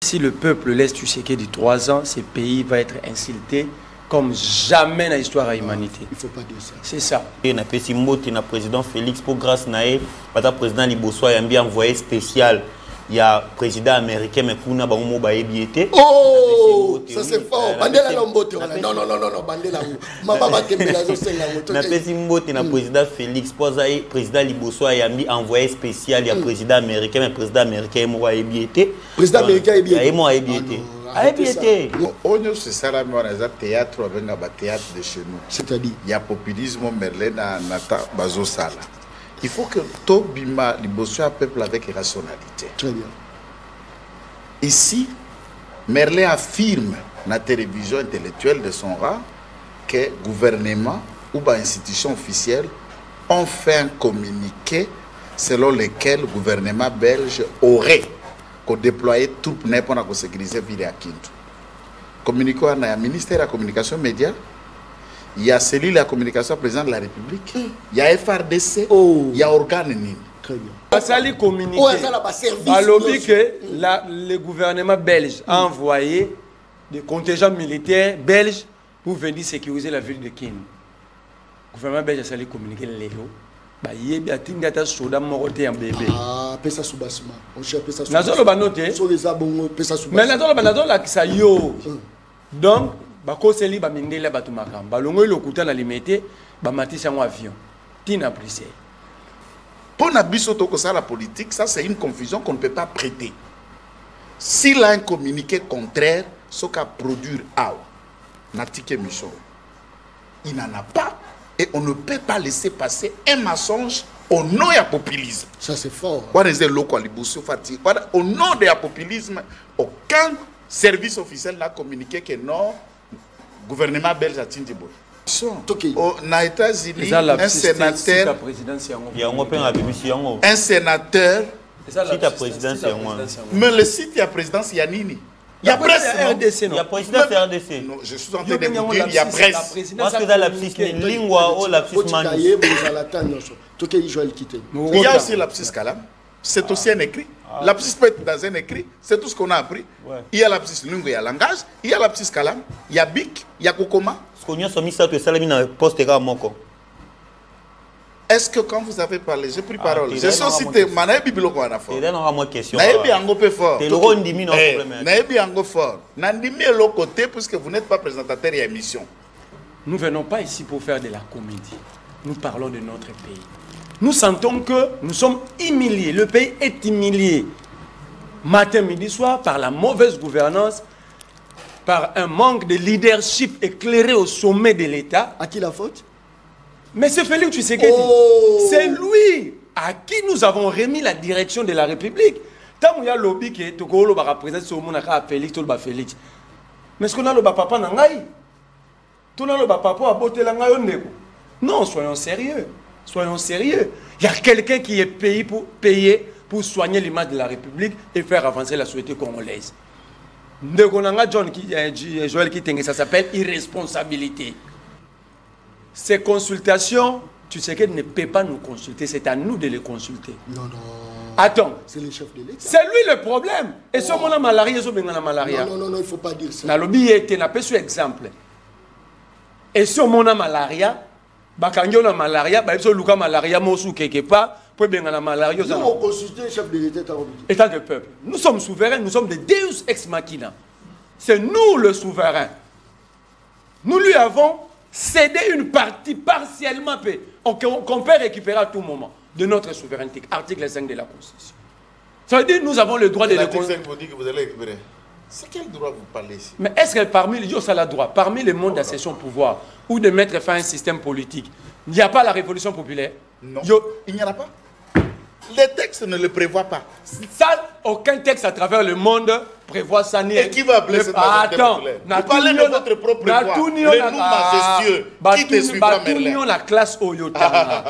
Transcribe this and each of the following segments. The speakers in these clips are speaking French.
Si le peuple laisse Tshisekedi 3 ans, ce pays va être insulté comme jamais dans l'histoire de l'humanité. Il ne faut pas dire ça. C'est ça. Il y a un président Félix pour grâce à lui, le président Liboso a bien envoyé spécial. Il y a un président américain, mais pour nous, il oh, ça c'est fort. Bandela Lombote. Non, non, non, non, Bandela. Le président Félix, le président Liboso a envoyé spécial. Il y a un président américain, mais le président américain est bien. Le président américain est bien. C'est ça, le théâtre de chez nous. C'est-à-dire il y a populisme, Merlin, Nata, Bazosala. Il faut que Tobima Liboso un peuple avec rationalité. Très bien. Ici, Merlin affirme dans la télévision intellectuelle de son rang que le gouvernement ou l'institution officielle ont fait un communiqué selon lequel le gouvernement belge aurait déployé troupes pour sécuriser la ville à Kintu. Communiqué à la ministère de la communication média. Il y a cellule de la communication président de la République, il y a FRDC, il y a organe NIN. Très bien. Ça a communiqué. Le gouvernement belge a envoyé des contingents militaires belges pour venir sécuriser la ville de Kin. Le gouvernement belge a communiqué Léo. Il y a un soldat mort en bébé. Ah, pesa soubasma. On cherche pesa soubasma. Nazolo banote. Sur les abons, pesa soubasma. Mais nazolo la kisa yo. Donc, bakoseli ba mindela batu makamba. Balongo lokuta na limité, ba matisa en avion. Tina prise. Pour n'abisso toko ça la politique, ça c'est une confusion qu'on ne peut pas prêter. S'il a un communiqué contraire, ce qu'a produit Aou, Natike Michon, il n'en a pas et on ne peut pas laisser passer un mensonge au nom du populisme. Ça c'est fort. Au nom du populisme, aucun service officiel n'a communiqué que non, le gouvernement belge a Tindibo. Aux États-Unis, un sénateur, mais le site il y a présidence, il y a Nini. Il y a presse. Il y a présidence RDC. Non, je suis en train de vous dire, il y a presse. Parce que dans la psy lingua ou la psy manus. Il y a aussi la psy Kalam. C'est aussi un écrit. La psy peut être dans un écrit. C'est tout ce qu'on a appris. Il y a la psy lingua, il y a langage. Il y a la psy Kalam. Il y a BIC. Il y a Kokoma. Est-ce que quand vous avez parlé, j'ai pris parole. Je suis cité, Manaï Bibiloko Anafo. Naïbi Ango fort. Naïbi Ango fort. Nandimi est l'autre côté puisque vous n'êtes pas présentateur et émission. Nous ne venons pas ici pour faire de la comédie. Nous parlons de notre pays. Nous sentons que nous sommes humiliés. Le pays est humilié. Matin, midi, soir, par la mauvaise gouvernance, par un manque de leadership éclairé au sommet de l'État. À qui la faute? Mais c'est Félix Tshisekedi. C'est lui à qui nous avons remis la direction de la République. Tant qu'il y a lobby qui est au va représenter ce monde à Félix, tout le Félix. Mais est-ce qu'on a le papa nangai? Tout le papa a boté l'angai. Non, soyons sérieux. Soyons sérieux. Il y a quelqu'un qui est payé pour soigner l'image de la République et faire avancer la société congolaise. Joël Kitenge, ça s'appelle irresponsabilité. Ces consultations, tu sais qu'elle ne peut pas nous consulter, c'est à nous de les consulter. Non, non. Attends. C'est le chef de l'État. C'est lui le problème. Et ce moment malaria, ce moment malaria. Non, non, non, il ne faut pas dire ça. Dans le billet, tu n'as pas ce exemple. Et ce moment malaria, bakangyo na malaria, ba so luka malaria mosu quelque part, pour bien la malaria. Nous on consulte le chef de l'État. État de peuple. Nous sommes souverains, nous sommes des Deus ex machina. C'est nous le souverain. Nous lui avons cédé une partie partiellement qu'on peut récupérer à tout moment de notre souveraineté. Article 5 de la Constitution. Ça veut dire que nous avons le droit de le constituer. Vous allez récupérer. C'est quel droit vous parlez ici? Mais est-ce que parmi les droit, parmi les mondes d'accession au pouvoir ou de mettre fin à un système politique, il n'y a pas la révolution populaire? Non. Il n'y en a pas. Les textes ne le prévoient pas. Ça, aucun texte à travers le monde prévoit ça. Et qui va appeler cette majorité populaire? Vous parlez de votre propre voix. Le nous majestueux. Qui te suivra, Merlin? La classe Oyota.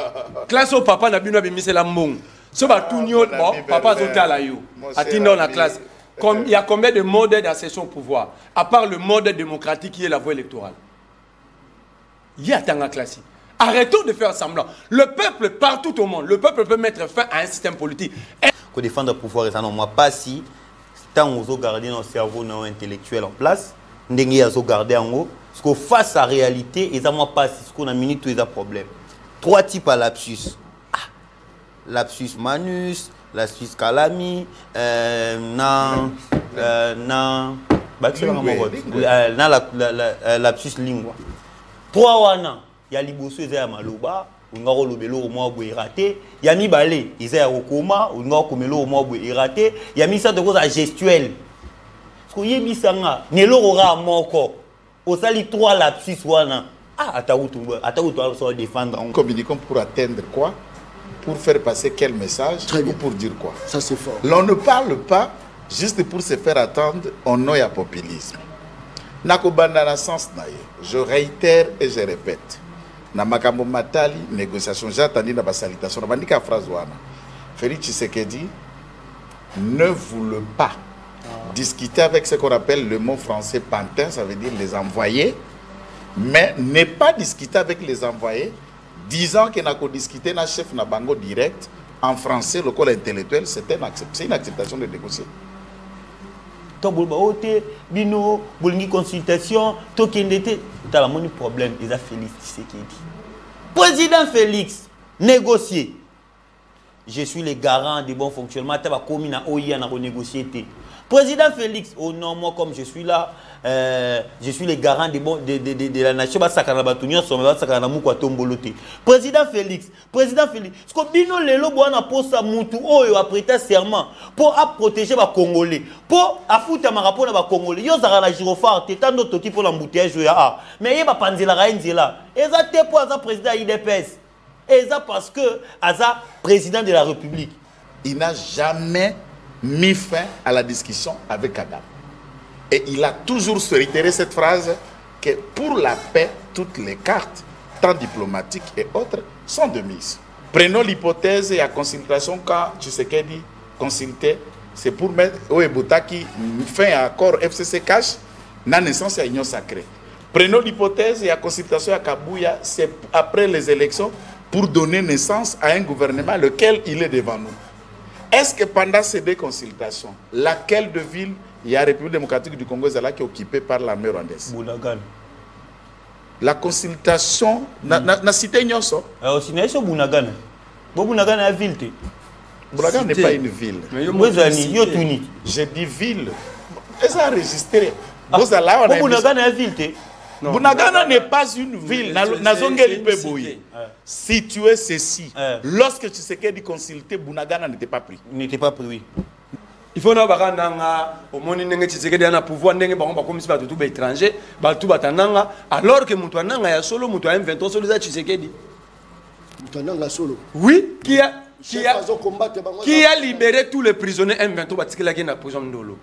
Classe au papa n'a pas mis la mong. Ce batunio, papa zota la yo. Attendons la classe. Il y a combien de modes d'accession au pouvoir? À part le mode démocratique qui est la voie électorale. Il y a tant de classique. Arrêtons de faire semblant. Le peuple, partout au monde, le peuple peut mettre fin à un système politique. Pour défendre le pouvoir, ça non, moi pas si tant on a gardé notre cerveau intellectuel en place, on a gardé en haut, parce que face à la réalité, ils n'ont pas ce qu'on a minute tous les problèmes. 3 types à lapsus. Lapsus manus, lapsus calami, lapsus lingua. 3 wana, il y a liboso et ya maloba, on a rolobelo au moins boy raté, il y a mi balé, il y a okoma, on a komelo au moins boy raté, il y a mis ça de cause à gestuelle. Parce que yebi sanga, nelo aura moko. Au sali 3 lapsus wana. Ah, ataoutou va défendre. Communiquons pour atteindre quoi? Pour faire passer quel message? Ou pour dire quoi? Ça c'est fort. L'on ne parle pas juste pour se faire attendre au nom à populisme. Nakobanda sens naye. Je réitère et je répète. Na makambo matali négociation. J'ai attendu na salutation. Na bandika phrase wana. Félix Tshisekedi ne voulait pas discuter avec ce qu'on appelle le mot français pantin, ça veut dire les envoyés, mais ne pas discuter avec les envoyés, disant qu'il n'a qu'à discuter avec le chef Nabango direct, en français, le col intellectuel, c'est une acceptation de négocier. Bino, consultation, t'as mon problème, il a Félix Tshisekedi. Président Félix, négocier. Je suis le garant du bon fonctionnement. Tu vas commis na OIA na renégocier. Président Félix, oh non, moi comme je suis là, je suis le garant de la nation. Président Félix, ce que bino lelo boana posa mutu oyo a prêté serment pour protéger les Congolais, pour foutre ma rapport na Congolais. Yo zara la gyrophare, t'étends tout pour l'embouteillage ya. Mais yeba panzela rainzela. Eza te pour asa président IDPS. Et ça parce que Aza, président de la République. Il n'a jamais mis fin à la discussion avec Kagame. Et il a toujours réitéré cette phrase que pour la paix, toutes les cartes, tant diplomatiques et autres, sont de mise. Prenons l'hypothèse et la consultation quand Tshisekedi consultait, c'est pour mettre Oebota qui fait un accord FCC cash, la naissance à l'Union sacrée. Prenons l'hypothèse et la consultation à Kabouya, c'est après les élections, pour donner naissance à un gouvernement lequel il est devant nous. Est-ce que pendant ces 2 consultations, laquelle de ville il y a la République démocratique du Congo qui est occupée par l'armée rwandaise? Bunagana. La consultation, na cité Nyonso. Aussi, il y a Bunagana. Bunagana est une ville. Bunagana n'est pas une ville. J'ai dit ville. Est-ce enregistré? Bunagana est une ville. Bunagana n'est pas une ville. Si tu es ceci, lorsque tu sais qu'il consulté, Bunagana n'était pas pris. N'était pas pris, oui. Il faut que au monde un pouvoir comme si tout étranger, alors que Moutoananga ya solo, Moutoan 23 solo za Tshisekedi. Moutoananga solo. Oui, qui a libéré tous les prisonniers M23 parce qu'il a gagné la prison Ndolo.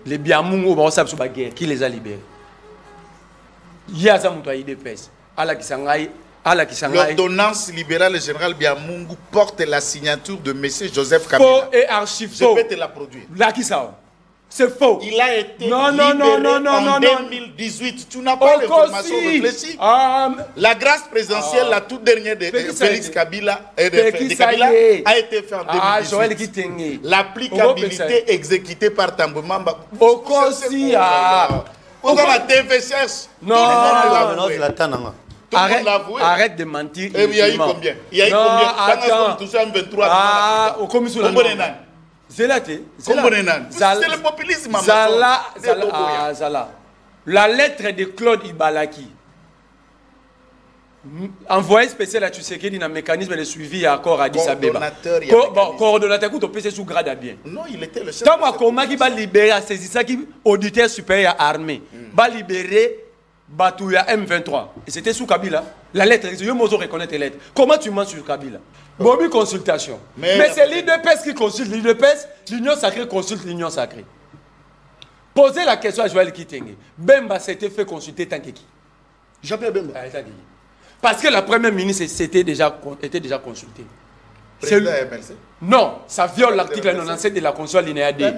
Les Biamungo qui les a libérés. Il y a ça Moutoan IDPS. L'ordonnance libérale du général Biamungu porte la signature de M. Joseph Kabila. Faux et archi faux. Je peux te la produire. Là qui ça? C'est faux. Il a été libéré en 2018. Tu n'as pas l'information réfléchie. La grâce présidentielle, la toute dernière de Félix Kabila, a été faite en 2018. L'applicabilité exécutée par Tambomamba. Non, c'est la tanana. Arrête de mentir. Il y a eu combien? Il y a eu combien? Au commission. C'est le populisme. Zala. La lettre de Claude Ibalaki. Envoyé spécial à Tshisekedi dans le mécanisme de suivi à accord à Addis Abeba. Coordonnateur, tu peux sous grade à bien. Non, il était le chef. Tant qu'il va libérer, c'est ça qui auditeur supérieur armé. Va libérer Batouya M23. Et c'était sous Kabila. La lettre, je me reconnaître les lettres. Comment tu mens sur Kabila? Bobby consultation. Mais c'est l'IDPS qui consulte l'IDPS, l'Union sacrée consulte l'Union sacrée. Posez la question à Joël Kitenge. Bemba s'était fait consulter tant que qui? Jamais Bemba. Parce que la première ministre était déjà consultée. Non, ça viole l'article 97 de la Constitution alinéa D.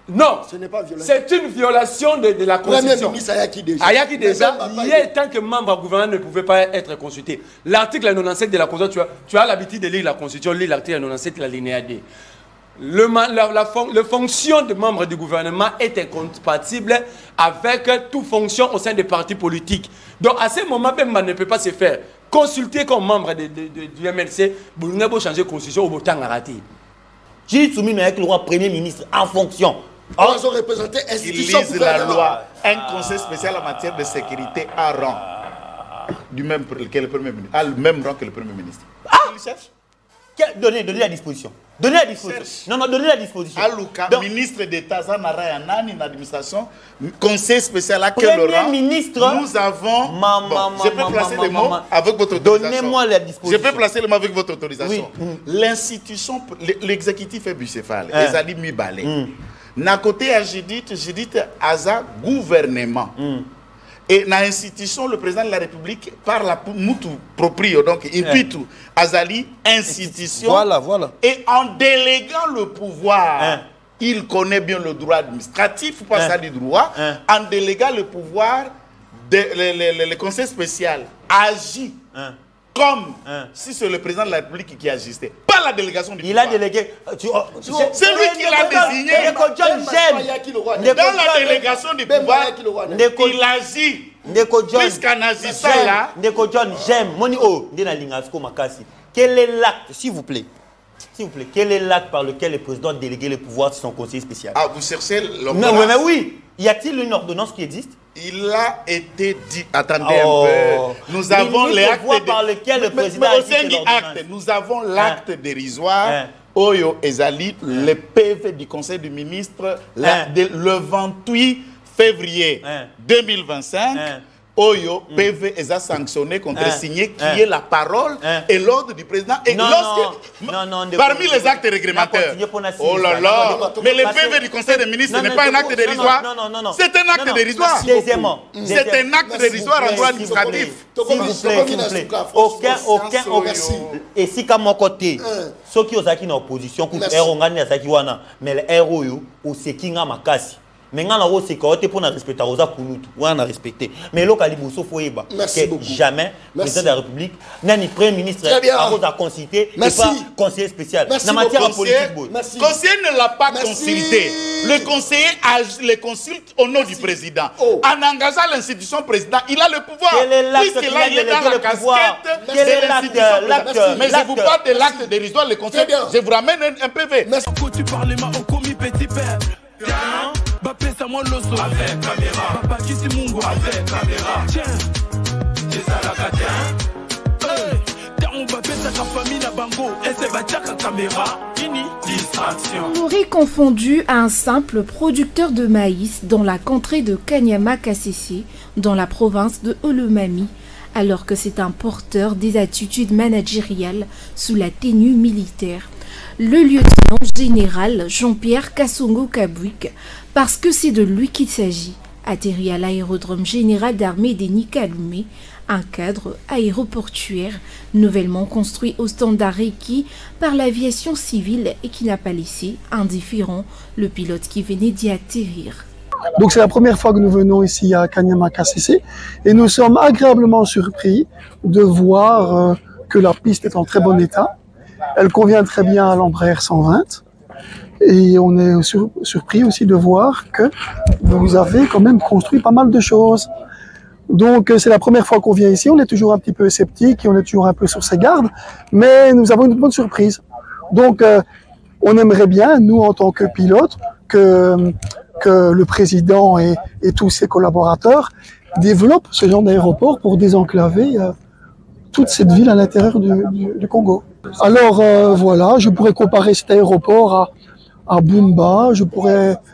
Non, ce n'est pas violation. C'est une violation de la Constitution. Premier ministre Ayaki déjà. Ayaki déjà, hier, tant que membre du gouvernement ne pouvait pas être consulté. L'article 97 de la Constitution, tu as l'habitude de lire la Constitution, lire l'article 97 de l'alinéa D. la fonction de membre du gouvernement est incompatible avec toute fonction au sein des partis politiques. Donc à ce moment, même ne peut pas se faire. Consulter comme membre du MLC, vous n'avez pas changer de constitution au bouton à rater. J'ai soumis avec le roi premier ministre en fonction. Ils ont représenté institution Ils lisent la loi. Un conseil spécial en matière de sécurité à rang du même que le premier ministre. A le même rang que le premier ministre. Il cherche. Donnez la disposition. Donnez la disposition. Non, donnez la disposition. Alouka, ministre d'État, Zanara Yanani, l'administration, conseil spécial à quel rang ministre. Nous avons. Je peux placer les mots avec votre autorisation. Donnez-moi la disposition. Je peux placer les mots avec votre autorisation. Oui. L'institution, l'exécutif est bicéphale. Les alliés mi-balais. N'a côté à Judith Aza gouvernement. Et dans l'institution, le président de la République parle à Moutou proprio, donc il dit tout. Azali, institution. Voilà. Et en déléguant le pouvoir, il connaît bien le droit administratif, pas ça du droit. En déléguant le pouvoir, le conseil spécial agit comme si c'est le président de la République qui agissait. Pas la délégation du pouvoir. Il a délégué. C'est lui qui l'a désigné. Dans la délégation du pouvoir, il agit. Puisqu'en agissant là. Ndeko John, j'aime. Quel est l'acte, s'il vous plaît? S'il vous plaît, quel est l'acte par lequel le président a délégué le pouvoir sur son conseil spécial? Ah, vous cherchez l'ordonnance? Non, mais oui. Y a-t-il une ordonnance qui existe? Il a été dit. Attendez un peu. Nous avons les actes par lequel le président a dit acte. Nous avons l'acte dérisoire. Oyo Ezali, le PV du Conseil du ministre, le 28 février 2025. Oyo, PV est sanctionné, contre-signé, qui est la parole et l'ordre du président. Et parmi les actes réglementaires. Oh là là, mais le PV du Conseil des ministres n'est pas un acte dérisoire. C'est un acte dérisoire. C'est un acte dérisoire en droit administratif. S'il vous plaît. Aucun. Et si, comme mon côté, ceux qui ont été en opposition, mais le héros, c'est qui n'a pas mais on sécurité pour respecter on a respecté mais le caliboso faut que jamais président de la République ni premier ministre a consulté et pas conseiller spécial en matière politique. Conseiller ne l'a pas consulté. Le conseiller le consulte au nom du président. En engageant l'institution président, il a le pouvoir. Puisque là il est dans la casquette de l'institution. Mais je vous parle de l'acte dérisoire, le conseil. Je vous ramène un PV. Quand tu parles au commis petit père. Avec caméra, Papa Kisimungo avec caméra. Tiens, c'est ça la caméra. Nourri confondu à un simple producteur de maïs dans la contrée de Kanyama Kasese, dans la province de Olomami, alors que c'est un porteur des attitudes managériales sous la tenue militaire. Le lieutenant général Jean-Pierre Kassongo Kabouik, parce que c'est de lui qu'il s'agit, atterrit à l'aérodrome général d'armée des Nikalumé, un cadre aéroportuaire nouvellement construit au standard requis par l'aviation civile et qui n'a pas laissé indifférent le pilote qui venait d'y atterrir. Donc c'est la première fois que nous venons ici à Kanyama Kasese et nous sommes agréablement surpris de voir que la piste est en très bon état. Elle convient très bien à l'Embraer 120 et on est surpris aussi de voir que vous avez quand même construit pas mal de choses. Donc c'est la première fois qu'on vient ici, on est toujours un petit peu sceptique et on est toujours un peu sur ses gardes, mais nous avons une bonne surprise. Donc on aimerait bien, nous en tant que pilotes, que le président et tous ses collaborateurs développent ce genre d'aéroport pour désenclaver toute cette ville à l'intérieur du Congo. Alors voilà, je pourrais comparer cet aéroport à Bumba,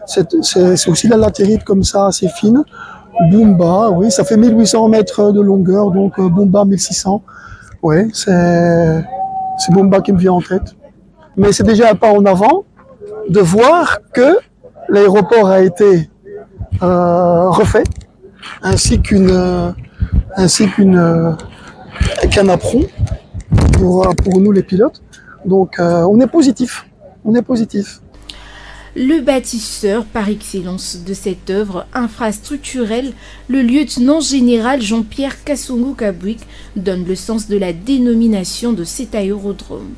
c'est aussi la latérite comme ça, assez fine. Bumba, oui, ça fait 1800 mètres de longueur, donc Bumba 1600. Oui, c'est Bumba qui me vient en tête. Mais c'est déjà un pas en avant de voir que l'aéroport a été refait, ainsi qu'un apron pour nous les pilotes. Donc on est positif. Le bâtisseur par excellence de cette œuvre infrastructurelle, le lieutenant général Jean-Pierre Kassongo Kabouik, donne le sens de la dénomination de cet aérodrome.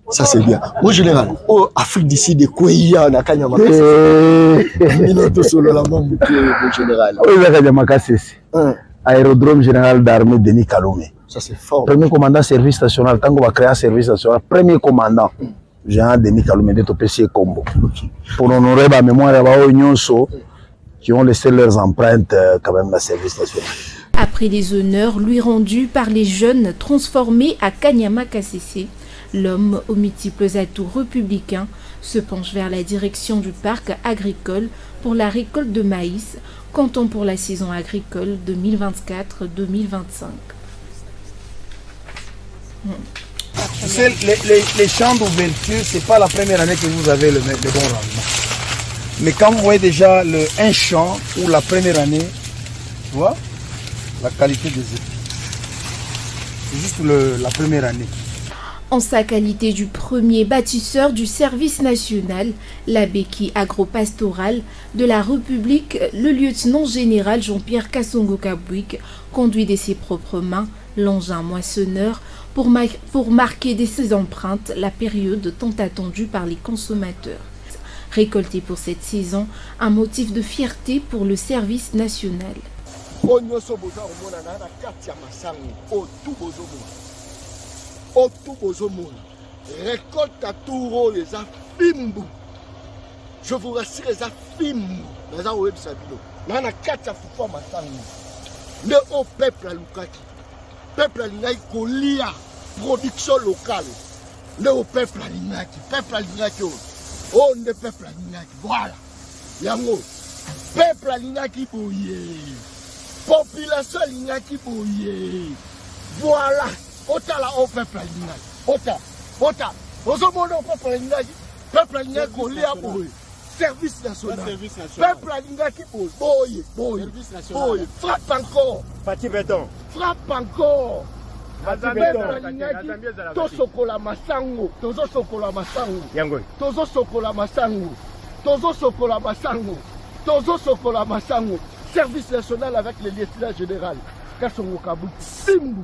Ça c'est bien. Mon général, au Afrique d'ici de Kouya na Kanyama. Minuto solo la mambo mon général. Oui, la Kanyama Kassesi. Aérodrome général d'armée Denis Kalomé. Ça c'est fort. Premier commandant service national, tant qu'on va créer un service national, premier commandant général Denis Kalomé de Topessier Combo. Pour honorer la mémoire de Nyonso qui ont laissé leurs empreintes quand même dans le service national. Après les honneurs lui rendus par les jeunes transformés à Kanyama Kassesi, l'homme aux multiples atouts républicains se penche vers la direction du parc agricole pour la récolte de maïs, comptant pour la saison agricole 2024-2025. Tu sais, les champs d'ouverture, ce n'est pas la première année que vous avez le bon rendement. Mais quand vous voyez déjà un champ ou la première année, tu vois, la qualité des épis. C'est juste la première année. En sa qualité du premier bâtisseur du service national, la béquille agro-pastorale de la République, le lieutenant-général Jean-Pierre Kassongo Kabouik conduit de ses propres mains l'engin moissonneur pour marquer de ses empreintes la période tant attendue par les consommateurs. Récolté pour cette saison, un motif de fierté pour le service national. Récolte à Touro, les affimbu. Je vous rassure, les affimbu. Dans un web sabino. Nana katia fufa masangu. Le au peuple à Lukaki. Peuple à Lingaki Kolia. Production locale. Le au peuple à Lingaki. Peuple à Lingaki. Oh, le peuple à Lingaki. Voilà. Yango. Peuple à Lingaki Boye. Population à Lingaki Boye. Voilà. Ota la au peuple à Lingaki. Ota. Ozo mono peuple à Lingaki. Peuple à Lingaki Kolia Boye. Service national. Peuple à Lingaki Boye. Boye. Frappe encore. Pati béton. Frappe encore. Tosokola masango, tozo sokola masango, tozo sokola masango, tozo sokola masango, tozo sokola masango. Service national avec le lieutenant général Kassongo Kabouik. Simbu.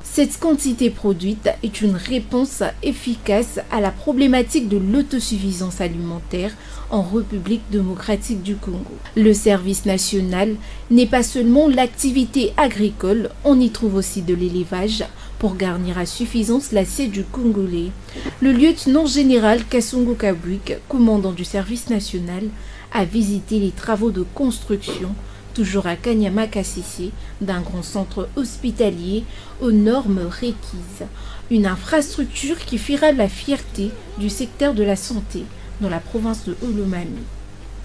Cette quantité produite est une réponse efficace à la problématique de l'autosuffisance alimentaire en République démocratique du Congo. Le service national n'est pas seulement l'activité agricole, on y trouve aussi de l'élevage pour garnir à suffisance l'assiette du Congolais. Le lieutenant-général Kassongo Kabouik, commandant du service national, a visité les travaux de construction toujours à Kanyama Kassesi, d'un grand centre hospitalier aux normes requises. Une infrastructure qui fera la fierté du secteur de la santé dans la province de Olomami.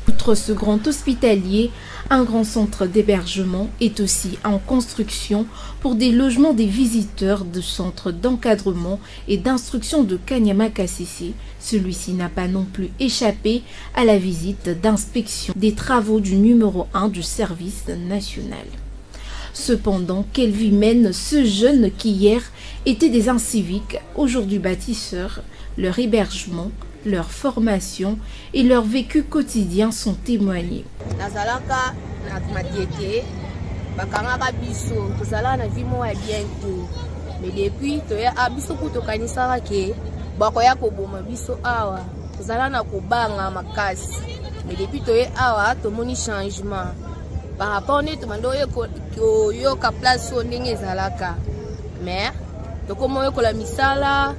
Outre ce grand hospitalier, un grand centre d'hébergement est aussi en construction pour des logements des visiteurs de centres d'encadrement et d'instruction de Kanyama Kassesi. Celui-ci n'a pas non plus échappé à la visite d'inspection des travaux du numéro 1 du service national. Cependant, quelle vie mène ce jeune qui hier était des inciviques, aujourd'hui bâtisseurs? Leur hébergement, leur formation et leur vécu quotidien sont témoignés. Mais depuis biso kutokanisaka ke bakoya koboma biso awa tozala na kobanga makasi. Mais depuis toye awa tomoni changement par rapport ne tomando yo ka place o ndenge ezalaka. Mais tokomo yo kola misala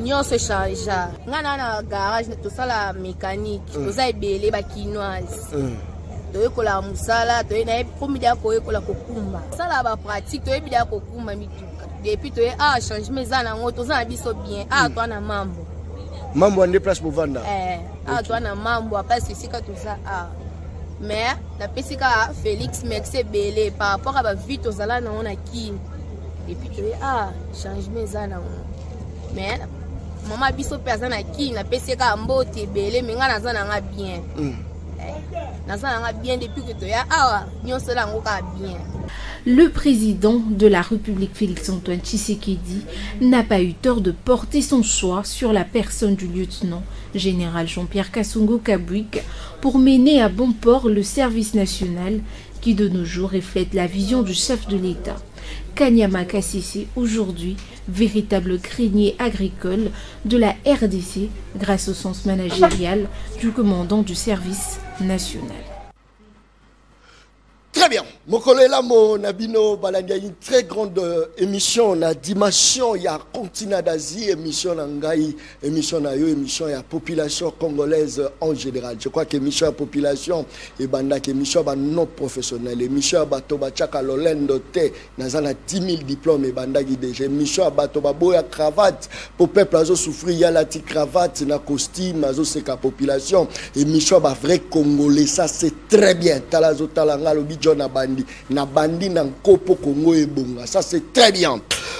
nyonso changea. Ngana na garage tosala mécanique toza ebele ba kinoise. Toye kola musala toye na promidia koye kola kokumba. Sala ba pratique toye bidia kokumba mitu. Depuis toye changement ezana ngo toza biso bien toi na mambo. Mambo ande place pour vendre. Toi na mambo après sika toza mais la pesika Félix merci belé par rapport à ba vie tozala na on a qui. Depuis toye changement ezana ngo. Mais maman biso personne à qui na pesika mbote belé mais ngana zana nga bien. Bien depuis que toya nyonso la ngo ka bien. Le président de la République Félix-Antoine Tshisekedi n'a pas eu tort de porter son choix sur la personne du lieutenant-général Jean-Pierre Kassongo Kabouik pour mener à bon port le service national qui de nos jours reflète la vision du chef de l'État. Kanyama Kasese, aujourd'hui, véritable grenier agricole de la RDC grâce au sens managérial du commandant du service national. Très bien. Mokolela mo nabino balandi une très grande émission na dimension ya continent d'Asie, émission nangai, émission na yo, émission ya population congolaise en général. Je crois que émission ya population et banda que émission ba non professionnel, émission ba to ba chaka lolendo te nazana 10 000 diplômes et banda qui déjà émission ba to ba boya cravate pour peuple azo souffrir ya la ti cravate na costume azo seka population, émission ba vrai congolais, ça c'est très bien. Talazo talanga lo John Abandi, na bandi na kopo Congo et Bonga. Ça c'est très bien.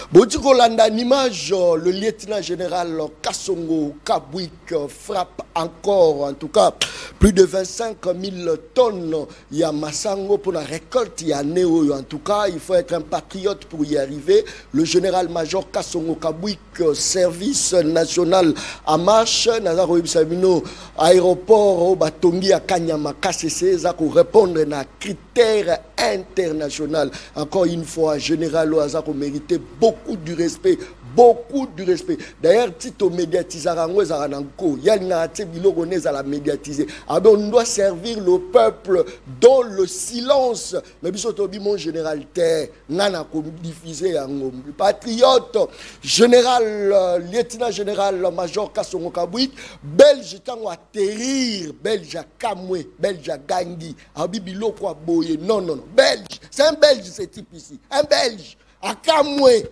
Botiko landa l'image, le lieutenant général Kassongo Kabwik frappe encore, en tout cas, plus de 25 000 tonnes. Il y a Massango pour la récolte, il y a Néo. En tout cas, il faut être un patriote pour y arriver. Le général-major Kassongo Kabwik, service national à marche, Nazaro Ibsamino, aéroport, Batongi à Kanyama Kasese, ça pour répondre à critères internationaux. Encore une fois, général Oazako méritait beaucoup du respect. Beaucoup de respect. D'ailleurs, Tito médiatisarango zarananko. Yalina ate biloko neza la médiatiser. On doit servir le peuple dans le silence. Mais bisoto bi mon général terre nana ko diffuser yango. Patriote, général, lieutenant général major Kassongo Kabwik, Belge tango atterrir, Belge à Kamwe, Belge à Gangi, abi biloko boye. Non non non, Belge. C'est un Belge ce type ici. Un Belge. Akamwe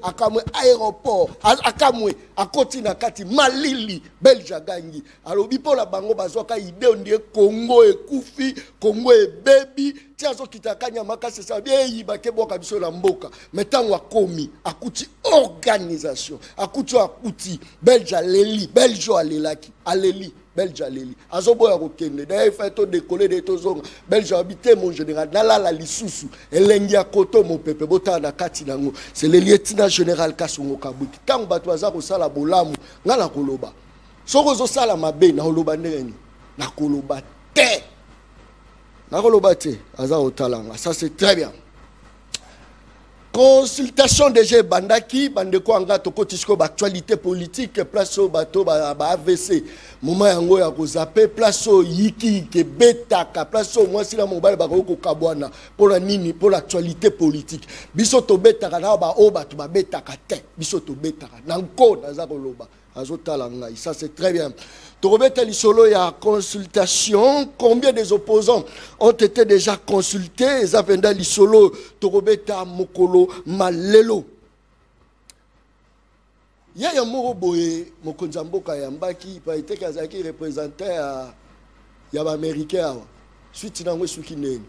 aéroport, Akamwe, Akoti Nakati, Malili, Belge Gangi. Alors, bipo la bango bazoka idée on dit Congo et Koufi, Congo et Baby. Tiens, so kitakanya makase sa bien yibake boka biso la mboka. Metango akomi, akuti organisation, akuti Belge Aleli, Belge Alelaki, Aleli. Belge Aleli. Azobo ya kokende. D'ailleurs, il faut décoller de tozonga. Belge habité mon général. Nala la lisusu. Elengia koto mon pepe. Bota na kati nango. C'est le lieutenant général Kassongo Kabwik. Tant bato aza ko sala bolamu. Ngala koloba. Soko zo sala mabe na koloba ndeni. Na koloba te. Na koloba te. Aza otalanga. Ça c'est très bien. Consultation DG Bandaki, Bandeko Anga Tokotisko, actualité politique, place au bateau, AVC, moment yango ya kozape, place au Yiki, ke Betaka, place au moi si la mobile Baroko Kabwana, pour la nini, pour l'actualité politique. Bisoto Betaka, na ba oba, tu ba Betaka te, Bisoto Betaka, Nanko, Nazakoloba, Azotalanga, ça c'est très bien. Torobeta Lisolo, il y a consultation. Combien des opposants ont été déjà consultés? Zavenda Lisolo, Torobeta Mokolo, Malelo. Il y a un Moroboé, Mokonzamboka Yambaki, qui a été représenté à l'Américain. Suite dans le Soukine.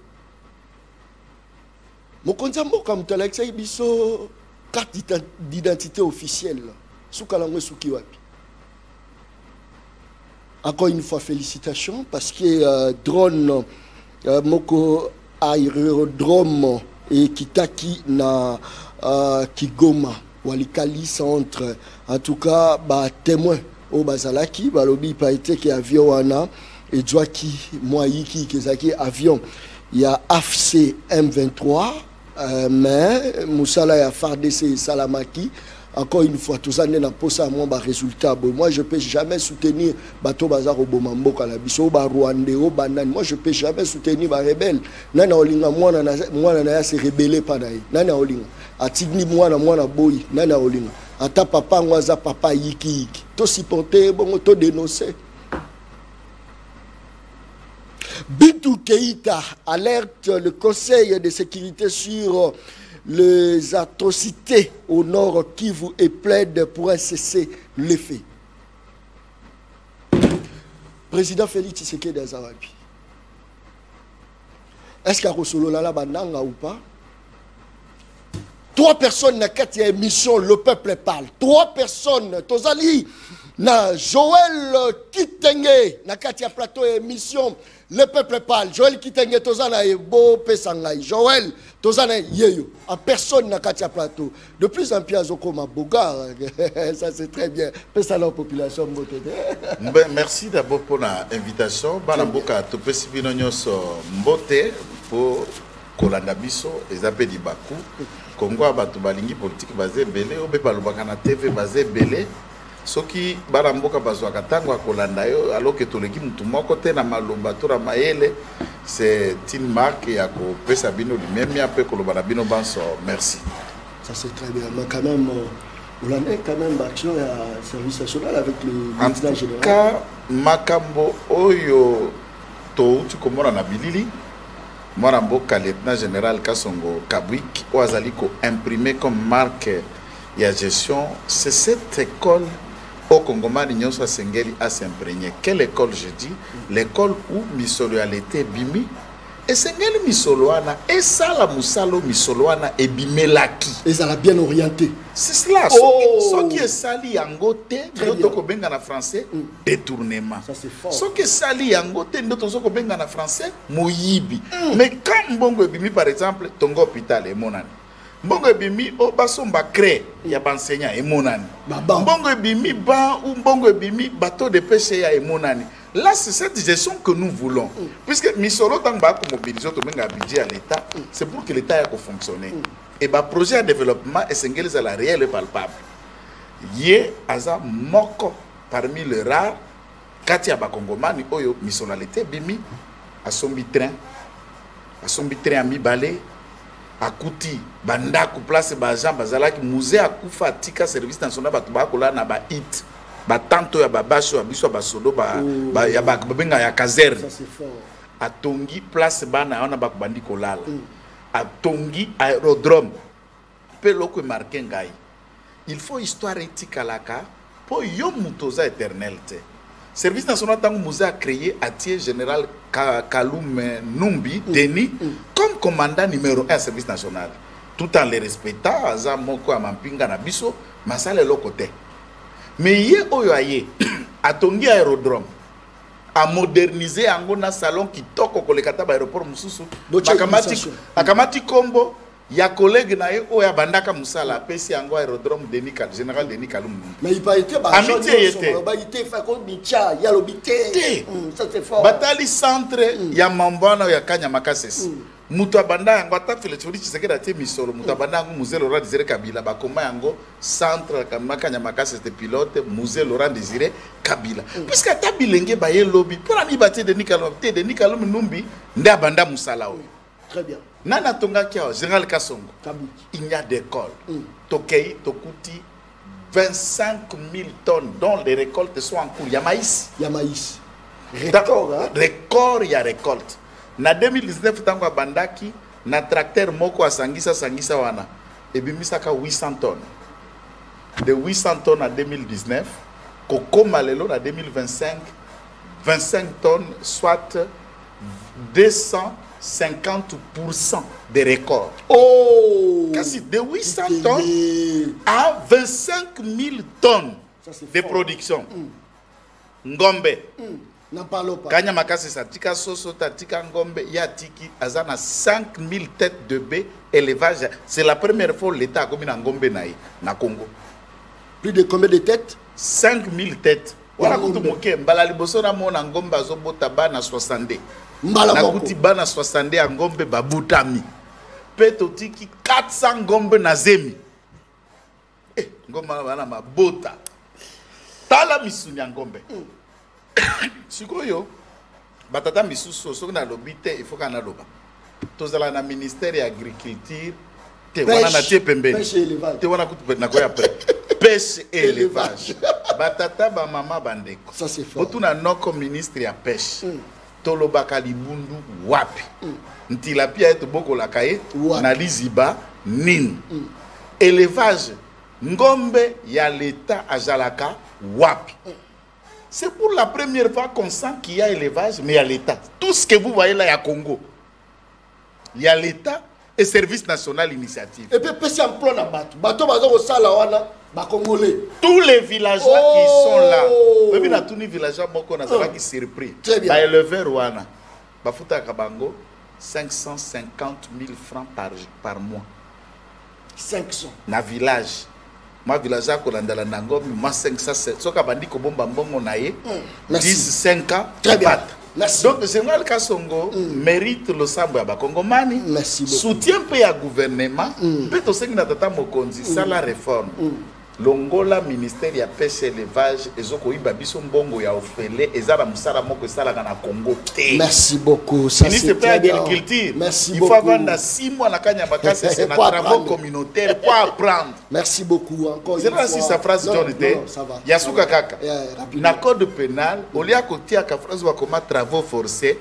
Mokonzamboka Mtalexé Biso, carte d'identité officielle. Soukalango Soukiwapi. Encore une fois, félicitations parce que drone, moko aérodrome et Kitaki na Kigoma, Walikali centre. En tout cas, témoin au Bazalaki, balobi pas été qui avion wana et Djwaki Moyiki qui avion. Il y a AFC M23, mais Moussala ya FARDC Salamaki. Encore une fois, tous les ans, pour ça, moi, résultat. Moi, je ne peux jamais soutenir Bato Bazar au Bomamboka, la Bisso, au Rwandais, au Banane. Moi, je ne peux jamais soutenir les rebelles. Nana Olinga, moi, Nana s'est rebellé par d'ailleurs. Nana Olinga. A Tigni, moi, Boy. Nana Olinga. A ta papa, moi, papa, Yiki. To supporter, bon, to dénoncer. Bintou Keïta alerte le Conseil de sécurité sur les atrocités au nord Kivu et plaide pour un cessez-le-feu. Président Félix Tshisekedi Azarabi. Est-ce qu'il y a Rosolo Lala Bandanga ou pas? 3 personnes n'a qu'à émission, le peuple parle. 3 personnes, Tozali, na Joël Kitenge, n'a qu'à plateau émission, le peuple parle. Joël Kitenge, Tozana et Beau Pesangay. Joël, Tozana Yeyo. En personne n'a qu'à plateau. De plus en plus, Azokoma Boga. Ça c'est très bien. Pesala la population. Merci d'abord pour l'invitation. Banaboka, Topesibinonyos Mbote pour kolanda biso eza pe libaku Congo abatu balingi politique basé belé obe balobaka na TV basé belé soki bana mboka bazwaka tango akolanda yo alors que toleki mutu moko te na maloba to na mayele c'est une marque ya ko pesa bino lui-même ya pe koloba na bino banso merci. Ça c'est très bien, mais quand même on a quand même action à service national avec le président général. Ka makambo oyo to tu komona na bilili mwana mboka lieutenant général Kasongo Kabwik oazali ko imprimer comme marque ya gestion, c'est cette école au Congomani nyonso sengeli à s'imprégner. Quelle école je dis? L'école où misoloyalité bimi et sengeli misoloana et ça la musalo misoloana et bimelaki. Et ça l'a bien orienté. C'est cela. Ce qui est sali yangote, d'autres benga na français, détournement. Ça c'est fort. Ce qui est sali yangote, d'autres benga na français, moyibi. Mais quand mbongo bimi par exemple, tongo hôpital et monani. Mbongo bimi o basomba crée ya enseignant et monani. Mbongo bimi ba ou mbongo bimi bateau de pêche ya et monani. Là c'est cette gestion que nous voulons. Puisque misolo tang ba ko mobiliser to benga budget à l'état, c'est pour que l'état ait fonctionner. Et bah projet de développement est singeli à la réelle et palpable. Yé aza moko parmi les rares kati ya ba Kongomani oyo misonalité bimi a sombi train a mi balé akuti bandaku place ba Jean bazalaki musée akufa tika service national batu ba kola na ba hit ba tanto ya ba basho ya biso ba sodo ba ya ba benga ya caserne. Ça c'est fort. Atongi place bana ona ba bandi kolala. Atongi aérodrome peloko marqué ngai. Il faut histoire éthique alaka pour yo mutoza éternalité. Service national tango musée a créé Atier général Kaloum Numbi Denis comme commandant numéro 1 service national, tout en les respectant aza moko amampinga na biso masale lokote. Mais yé oyo aye atongi aérodrome a moderniser ango na salon qui toko kolekata ba aéroport mususu akamati kombo ya collègue na ye oya bandaka musala pesi ango aérodrome Denis général Denis Kaloum. Mais il pas été ba été fa ko bicha ya lobité. Ça c'est fort. Batali centre ya mambwana ya Kanyama Kasese. Mutu abanda yango ata Félix Tshisekedi ate misolo mutu abanda yango musée Laurent Désiré Kabila bakoma yango centre Kanyama Kasese pilote musée Laurent Désiré Kabila. Puisque ata bilenge ba ye lobby pour ani baté Denis Kaloum Numbi nde abanda musala oyo. Très bien. Nana tonga kia général Kasongo. Il y a des écoles. Tokei tokuti 25 000 tonnes dont les récoltes sont en cours. Il y a maïs. Il y a maïs. Record, hein? Record, il y a récolte. Na 2019 tango a bandaki na tracteur moko a sangisa wana. Et bimisaka 800 tonnes. De 800 tonnes en 2019, Koko Malelo en 2025, 25 tonnes, soit 250% des records. Oh! Quasi de 800 tonnes à 25 000 tonnes de production. Ngombe. N'en parlons pas. Kanyama Kasese tika soso tika ngombe ya tiki azana 5000 têtes de bœuf élevage. C'est la première fois l'État a commis na ngombe na Congo. Plus de combien de têtes? 5000 têtes. Voilà kutu moke mbala liboso na mona ngombe azobota bana 60. Na kuti bana 60 ya ngombe babutami. Peto tiki 400 ngombe na zemi. Ngombe bana mabota. Tala misuni ya ngombe. Sikoyo batata misusu soki na lobite il faut kana loba. Tozala na ministère ya agriculture te wana na tie pembeni. Te wana kutu na koya pre. Pêche et élevage. Batata ba mama bandeko. Ça c'est fort. Otuna noko ministre ya pêche. Tolobaka libundu wapi. Ntilapia eto boko la kaye na liziba nini. Élevage ngombe ya l'état ajalaka wapi. C'est pour la première fois qu'on sent qu'il y a élevage, mais il y a l'État. Tout ce que vous voyez là, il y a Congo. Il y a l'État et Service National Initiative. Et puis, c'est un plan à battre. Tous les villageois qui sont là, même tous les villageois qui sont surpris. Très bien. Les éleveurs, Wana, Bafuta Kabango, 550 000 francs par mois. 500. Dans village. Ma village a kolandala nangom, ma 500, soka bandi ko bomba mbongo na ye, 10, 5 ans, très bien. Merci. Donc, Général Kassongo mérite le sable à Kongomani. Merci beaucoup. Soutien peu à gouvernement. Peut-être aussi que Natata Mokonzi, ça la réforme. Longola ministère ya pêche élevage et zoko iba biso mbongo ya ofele ezala musala moko sala na Congo te. Merci beaucoup. Ça c'est pas agriculture. Merci il beaucoup. Il faut avoir 6 mois na Kanyama Kasese c'est un travaux communautaire pour apprendre. Merci beaucoup encore. C'est là si sa phrase John était Yasuka Kaka. Na code pénal, au lieu côté à ka phrase wa comme travaux forcés,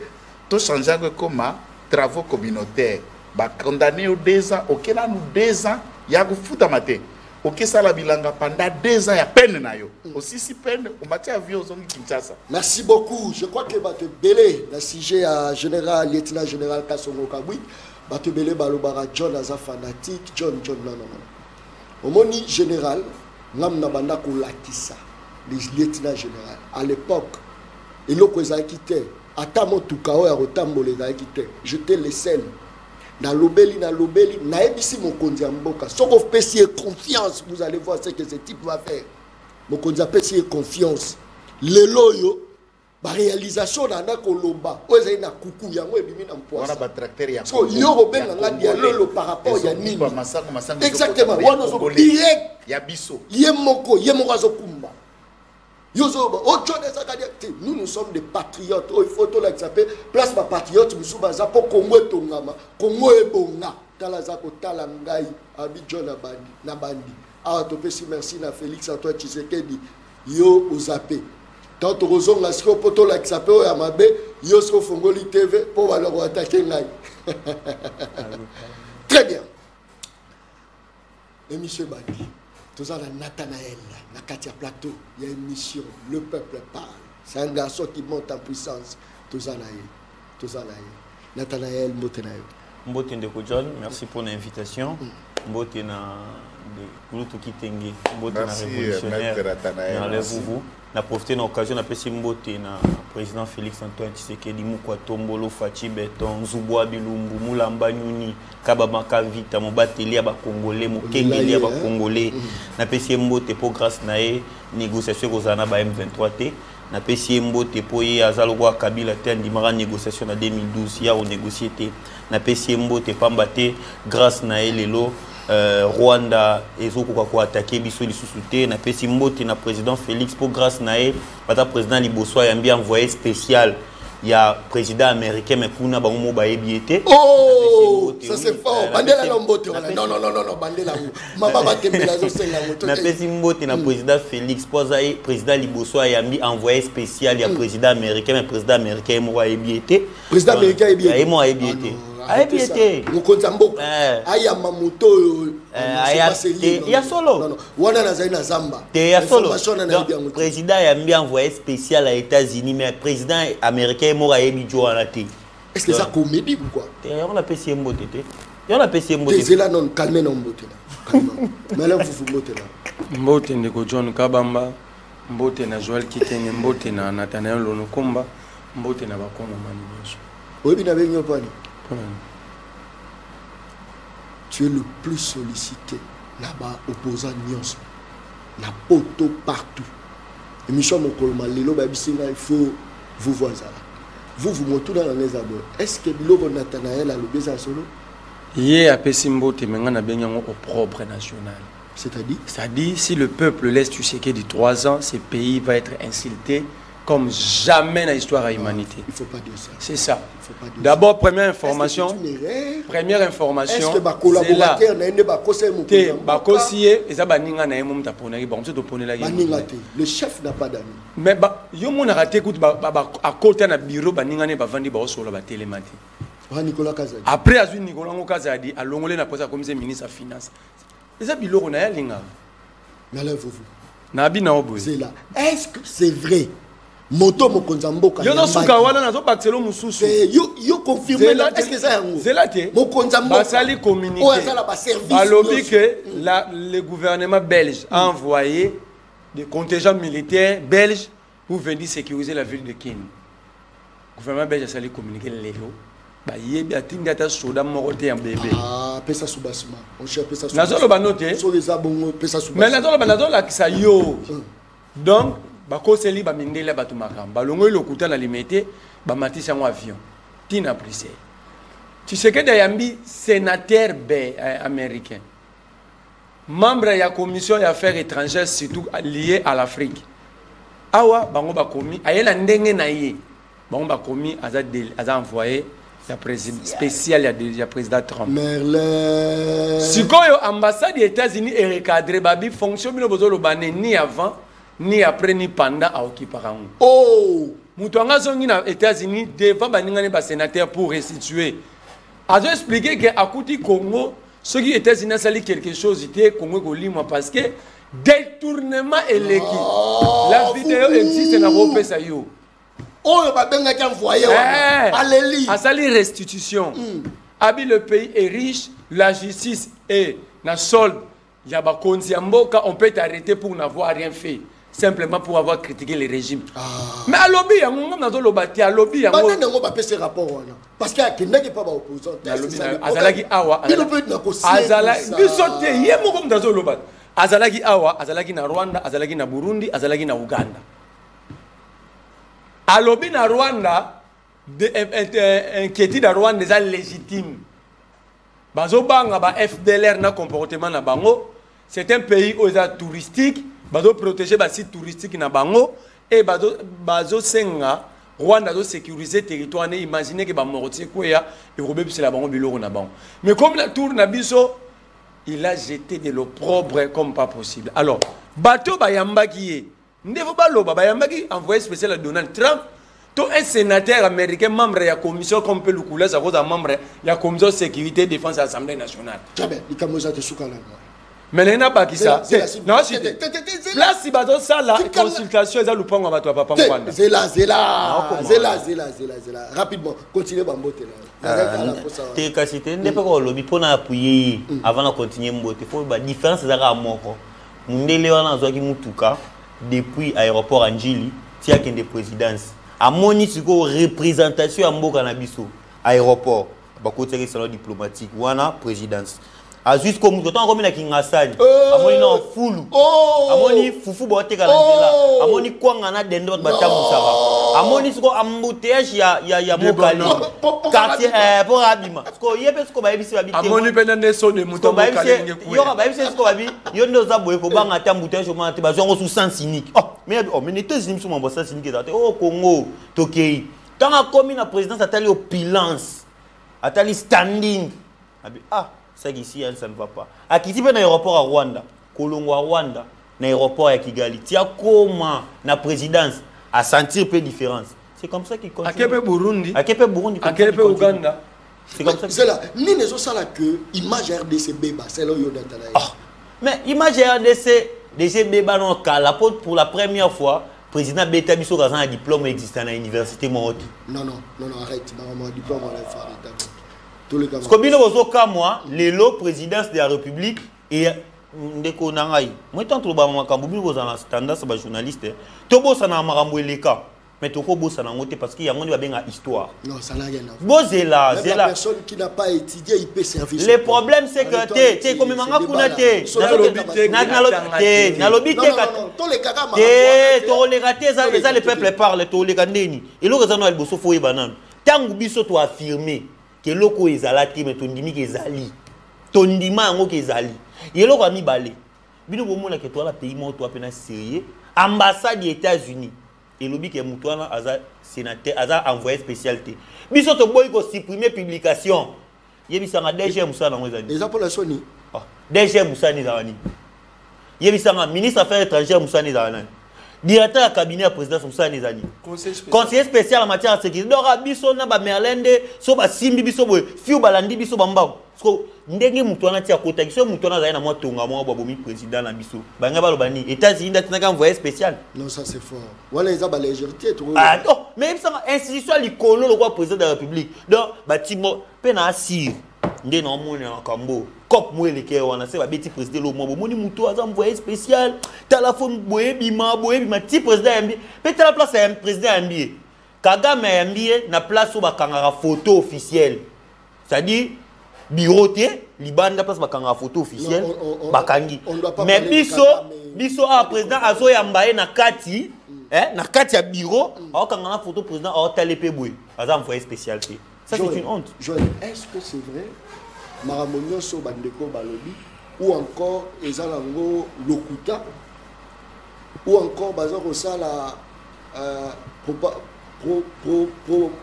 to changer comme travaux communautaires. Ba condamné au 2 ans, OK là nous 2 ans, ya go futa maté. Ok, ça la bilanga pendant 2 ans, il y a peine na yo. Aussi si peine, on m'a dit avion aux Kinshasa. Merci beaucoup. Je crois que Bate Belé, le sujet à général, lieutenant général Kassongo Kabui, Bate Belé Balobara John Aza fanatique, John non. Au moni général, l'homme n'a pas lakisa, le lieutenant général. À l'époque, il a quitté. Atamo Tukao et Rotambo les a quitté. Jeter les scènes. Na lobeli, na ebisi mokonzi ya mboka. Soko pesier confiance, vous allez voir ce que ce type va faire. Mokonzi pesier confiance. Le loyo, ba réalisation na koloba. Oza na kuku yango ebimi na mpoasa. Wana ba tracteur ya. So yo robenga nga dialolo par rapport ya nini. Exactement. Wana zo direct ya biso. Ye moko azo kumba. Nous sommes des patriotes. Il faut tout s'appelle place ma patriote nous baza pour Congo tongama Congo ebonga tala zako tala ngai Abidjan na bandi ah to pesi merci na Félix Antoine Tshisekedi yo ozape tant to rozonga siko poto la s'appelle ya mabe yo siko fongoli TV pour aller attaquer ngai. Très bien. Et monsieur Bandi tous à la Nathanaël, la Katia Plateau, il y a une mission, le peuple parle. C'est un garçon qui monte en puissance. Tous à la Nathanaël, Mbotenaël. Mbotende John, merci pour l'invitation. Mbotena de Kulutu Kitenge, Mbotena révolutionnaire. Enlève-vous. On a profité de l'occasion d'appeler Mbotena président Félix Antoine Tshisekedi, Moukwa Tombolo, Fachi Beton, Zouboua Bilumbu, Moulamba Nyuni, Kababaka Vita, Mobateli Aba Congolais, Mokengeli Aba Congolais. On a appelé Mbote pour grâce nae négociation aux Anna M23T. On a appelé Mbote pour y Azalogwa Kabila Ten Dimara négociation en 2012. Il y a négocié. On a appelé Mbote Pambate grâce nae Lelo. Rwanda ezoko kwa attaquer biso lisusuté na pesi mbote na président Félix pour grâce nae pata président Liboso a bien envoyé spécial il y a président américain mais kuna ba mo ba ebiete oh ça c'est fort bandela la mbote non bandela mababa tembela zo senga moto na pesi mbote na président Félix pour président Liboso a bien envoyé spécial il y a président américain mais président américain mo ba ebiete président américain ebiete mo ebiete Ayebiete. Mukonzamboka. Aya mamoto. Ya solo. Non. Wana na zaina zamba. Ya solo. Le président a bien envoyé spécial aux États-Unis mais le président américain mora ebidjo anati. Est-ce que ça comédie ou quoi? On a PC mbote. On a PC mbote. C'est là non calmer non mbote là. Mais là vous mbote là. Mbote ndeko John Kabamba, mbote na Joël Kitenge, mbote na Nathanaël Lonokomba, mbote na bakongo mani. Oyebi na benyo pani. Tu es le plus sollicité là-bas, opposant Nyonso. La poto partout. Et Michel Mokolma, Lelo Babisinga, il faut vous voir ça. Vous montez dans les abos. Est-ce que Bilobo Nathanaël a le besoin solo? Hier, à Pessimbo, tu es au propre national. C'est-à-dire, si le peuple laisse Tshisekedi 3 ans, ce pays va être insulté comme jamais dans l'histoire de l'humanité. Il ne faut pas dire ça. C'est ça. D'abord, première information. Est-ce que ma collaborateur n'a pas le chef n'a pas d'amis. Mais yo mon raté écoute à côté na bureau baningane ba vandi ba solo ba télématé. Nicolas Kazadi. Après azui Nicolas Kazadi a longolé na posa comme ministre de finance. Les biloko na yalinga. Mais là vous. Na bi na obo. C'est là. Est-ce que c'est vrai? Moto Mokonzamboka. Yo no suka wana na zo bakselo mususu. Yo confirmer là est-ce que ça yango? Zelate. Mokonzamboka. Basali communiqué. Oh ça là ba service. Balobi que le gouvernement belge a envoyé des contingents militaires belges pour venir sécuriser la ville de Kin. Le gouvernement belge a sali communiqué lelo. Ba yebi atinga ta soda moroté en bébé. Ah, pesa subasuma. On cherche pesa subasuma. Nazolo banoté. Sur les abongo pesa subasuma. Mais nazolo la kisa yo. Donc bakoseli bamindele bato makamba balongo lokuta na limité bamatisa en avion tina Bruxelles. Tshisekedi ayambi sénateur américain, membre de la commission des affaires étrangères surtout liées à l'Afrique. Awa bango bakomi ayela ndenge na ye bango bakomi aza envoyé ya président spécial ya président Trump. Merlin Sikoyo ambassade des États-Unis est recadré babi fonction bino bozolo bané ni avant ni après ni pendant à occuper rango. Oh Mutuanga zongi na États-Unis devant baningani ba sénateur pour restituer. A dû expliquer que à côté Congo ceux qui étaient États-Unis sali quelque chose était Congo golimo parce que détournement et l'équipe. La vidéo existe dans Europe ça yo. Oh ba benga ki envoyé Alléluia. A sali restitution. Abi le pays est riche, la justice est na solde. Yaba konzi mboka on peut t'arrêter pour n'avoir rien fait. Simplement pour avoir critiqué le régime. Mais à lobby, on a lobby, à lobby, on a pas ce rapport. Parce qu'il y a pas d'opposant. Azalagi Awa, Azalagi, bisote, yemo comme dans le lobby. Azalagi Awa, Azalagi na Rwanda, Azalagi na Burundi, Azalagi na Uganda. À lobby na Rwanda, inquiétude à Rwanda est légitime. Bazo banga ba FDLR na comportement na bango, c'est un pays où il est touristique. Bazo protéger les sites touristiques na bango et bazo senga Rwanda doit sécuriser territoire. Imaginez que Bamoroti Kouya et Robé c'est la bango biloko na bango. Mais comme la tour na biso, il a jeté de l'opprobre comme pas possible. Alors, bateau bayamba qui est ndefo baloba bayamba qui envoyé spécial à Donald Trump. To un sénateur américain membre de la commission comme peut le couler ça cause membre de la commission sécurité défense de l'Assemblée nationale. Jamais, il commence à te soukaler. Mais il n'y a pas qui ça. Non, si là, si bateau ça, la consultation, ils ont loupé à bateau papa. C'est là. Rapidement, continuez Bambote là. T'es cassé, n'est pas qu'on lobby pour appuyer avant de continuer Mbote. Il faut la différence c'est à moko. Mundele wana zoaki mutuka depuis aéroport Anjili, tia kende présidence. A moni siko représentation à mboka na biso aéroport. Ba côté salon diplomatique wana présidence. A jusqu'au moment où on a Kingasani, amoni na fulu, amoni fufu bote kalanzela, amoni kwangana dendo bata musara, amoni siko embouteillage ya mokali, quartier pour abima, siko yebe siko ba ebisi babite, amoni penande so de muto mokali ngekuya, yo ba ebisi siko babi, yo ndo za boye ko banga ta embouteillage mo ate bazongo sous sens cynique. Mais les États-Unis sont en sens cynique date. Oh Congo, Tokei, quand a commis la présidence atali opulence, atali standing, ça ici ça ne va pas. À qui dans l'aéroport à Rwanda, Kolongo à Rwanda, l'aéroport à Kigali, tu as comment la présidence à sentir peu différence. C'est comme ça qu'il continue. À quel peu Burundi? À quel peu Burundi? À quel peu Ouganda? C'est comme ça. C'est là. Ni les autres là que image RDC béba, c'est là où il y a. Mais image RDC, DC béba non cas pour la première fois. Président Beta Bisso a un diplôme existant à l'université Moroti. Non, arrête. Mon diplôme on l'a fait. Parce que bino bozoka moi, lelo présidence de la République et ndeko nangai. Moi tant to ba makambo bino bozana tendance ba journaliste. To bossa na makambo eleka. Mais to ko bossa na ngote parce que yango ni ba benga histoire. Non, ça n'a rien à voir. Bozela, c'est la personne qui n'a pas étudié, il peut servir. Le problème c'est que tu comme manga kuna te. Na lobby te ka. To les kaka ma. To les raté ça le peuple parle to les kandeni. Et lo rezano el bosso fo banane. Tangu biso to affirmer que loko ezalaki mais tondimi ke ezali tondima yango ke ezali yeloko ami balé bino bomona ke toi la pays mo toi pena sérieux ambassade des États-Unis et lobi ke mutu wana aza sénateur aza envoyé spécialité biso to boy ko supprimer publication yebisanga DG Moussa na ngozani les pour la Sony DG Moussa ni zawani yebisanga ministre affaires étrangères Moussa ni zawani directeur du cabinet à président Moussa Nizani. Conseiller spécial en matière de sécurité. Donc, biso na ba merlende, so ba simbi biso boy, fiu balandi biso bambao. Parce que ndenge mutwana tia kota, kiso mutwana zaina mo tonga mo bomi président na biso. Banga balo bani, États-Unis datina ka envoyé spécial. Non, ça c'est fort. Voilà les ba légèreté tout. Ah non, même ça institution likolo le roi président de la République. Donc, batimo pena assir. Ndé non mo na kambo. Cop moi les wana c'est ba beti président lo mo moni muto aza envoyé spécial téléphone boye bima ti président mbi peut la place un président mbi Kagame mbi na place où ba kangara photo officielle c'est-à-dire Biroté, Libanda passe bakanga photo officielle, bakangi. Mais biso a président azo yambaye na kati, na kati ya bureau, a kanga photo président a talepé boy. Azam envoyé spécialité. Ça c'est une honte. Joël, est-ce que c'est vrai Maramonio so bandeko balobi ou encore ezalango lokuta ou encore bazako ça la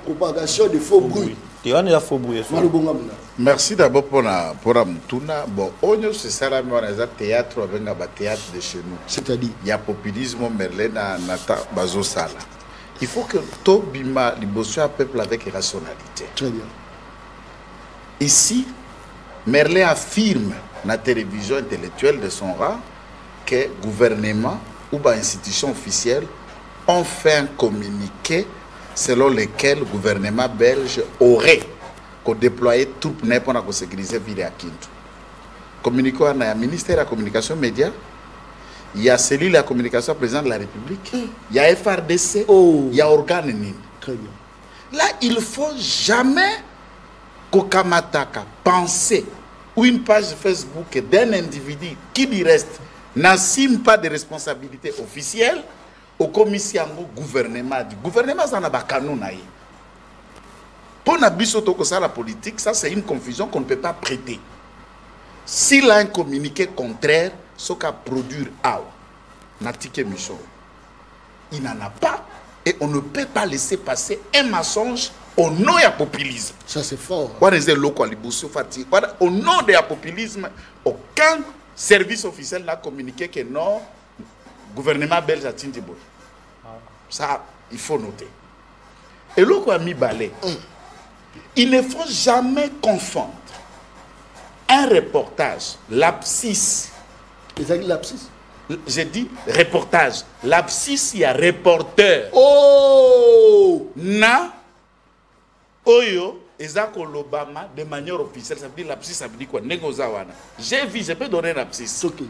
propagation de faux bruits. Merci d'abord pour la Mutuna. Bon, on c'est ça la théâtre avec un théâtre de chez nous. C'est-à-dire il y a populisme Merlena Nata Bazo Sala. Il faut que Tobima liboso un peuple avec rationalité. Très bien. Ici, Merlin affirme dans la télévision intellectuelle de son rang que le gouvernement ou l'institution officielle ont fait un communiqué selon lequel le gouvernement belge aurait déployé troupes pour sécuriser la ville à Kintu. Communiqué à la ministère de la communication média, il y a cellule de la communication président de la République, il y a FRDC, il y a organe NIN. Très bien. Là, il ne faut jamais qu'Okamataka penser ou une page Facebook d'un individu qui lui reste n'assume pas de responsabilité officielle au commissaire du gouvernement. Le gouvernement, ça n'a pas de canon. Pour la politique, ça c'est une confusion qu'on ne peut pas prêter. S'il a un communiqué contraire, ce qu'a produit il n'en a pas et on ne peut pas laisser passer un mensonge au nom du populisme. Ça c'est fort. Au nom du populisme, aucun service officiel n'a communiqué que non, le gouvernement belge a Tindiboy. Ça, il faut noter. Et l'autre a mis balai. Il ne faut jamais confondre un reportage, l'abscisse. J'ai dit reportage. L'abscisse, il y a reporter. Oh! Na, Oyo, Ezako l'Obama, de manière officielle, ça veut dire l'abscisse, ça veut dire quoi? Négozawana. J'ai vu, je peux donner l'abscisse. Okay.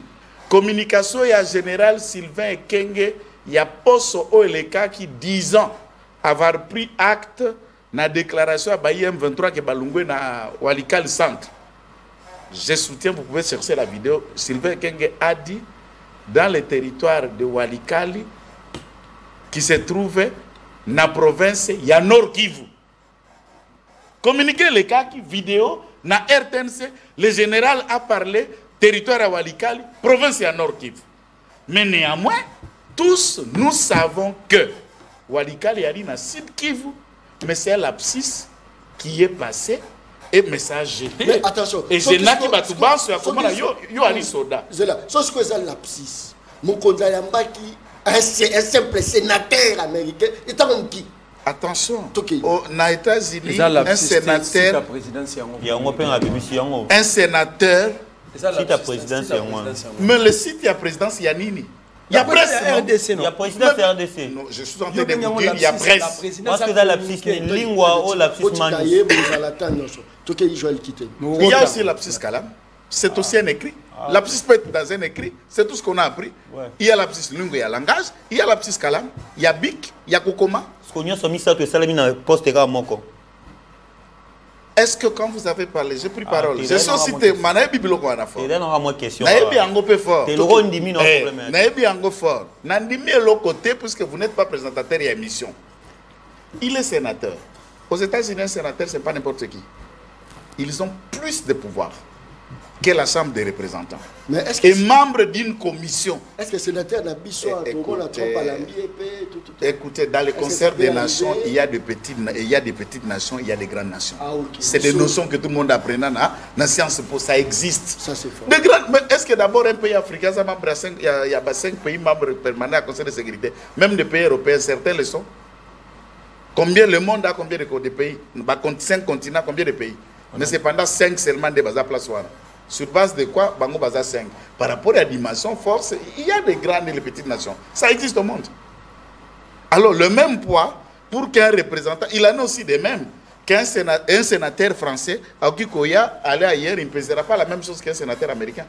Communication, il y a général Sylvain Ekenge, il y a Poso Oeleka qui, 10 ans, avoir pris acte dans la déclaration à Baye M23 qui est Balungwe dans Walikal Centre. Je soutiens, vous pouvez chercher la vidéo. Sylvain Ekenge a dit dans le territoire de Walikali qui se trouve dans la province, il y a Nord Kivu. Communiquer les cas qui vidéo dans RTNC, le général a parlé territoire à Walikali, province à Nord Kivu. Mais néanmoins, tous nous savons que Walikali a dit dans Sud Kivu, mais c'est l'abscisse qui est passé et message gêné. Mais attention. Et c'est là qui va tout bas sur comment yo ali soda. C'est là. Ce que c'est l'abscisse. Mon Yamba qui un simple sénateur américain est un qui. Attention. Aux États-Unis, un sénateur. Un sénateur. Mais le site il y a présidence Yanini. Il y a presse RDC, non? Il y a présidence RDC. Non, je suis en train de vous dire, il y a presse. Parce que dans la psy lingua ou la psy manus. Il y a aussi la psy Kalam. C'est aussi un écrit. La psy peut être dans un écrit. C'est tout ce qu'on a appris. Il y a la psy lingua, il y a langage. Il y a la psy Kalam. Il y a BIC. Il y a Kokoma. Est-ce que quand vous avez parlé, j'ai pris parole, je suis cité, Manaï Bibiloko Anafo. Naïbi Ango peu fort. Naïbi Ango fort. Nandimi est l'autre côté puisque vous n'êtes pas présentateur et émission. Il est sénateur. Aux États-Unis, un sénateur, ce n'est pas n'importe qui. Ils ont plus de pouvoir que la Chambre des représentants. Mais est-ce que et membre d'une commission. Est-ce que le sénateur n'a pas besoin écoutez, dans le concert des nations, il y a des petites nations, il y a des grandes nations. Ah, okay. C'est des notions que tout le monde apprend dans la science, ça existe. Ça, c'est fort. Mais est-ce que d'abord un pays africain, il y a 5 pays membres permanents à Conseil de sécurité, même des pays européens, certains le sont. Combien le monde a combien de pays? 5 continents, combien de pays? Mais c'est pendant 5 seulement des bases à place. Sur base de quoi Bango Baza 5. Par rapport à la dimension force, il y a des grandes et des petites nations. Ça existe au monde. Alors, le même poids, pour qu'un représentant, il en a aussi des mêmes. Qu'un sénateur français, à Okikoya, aller ailleurs, il ne pesera pas la même chose qu'un sénateur américain.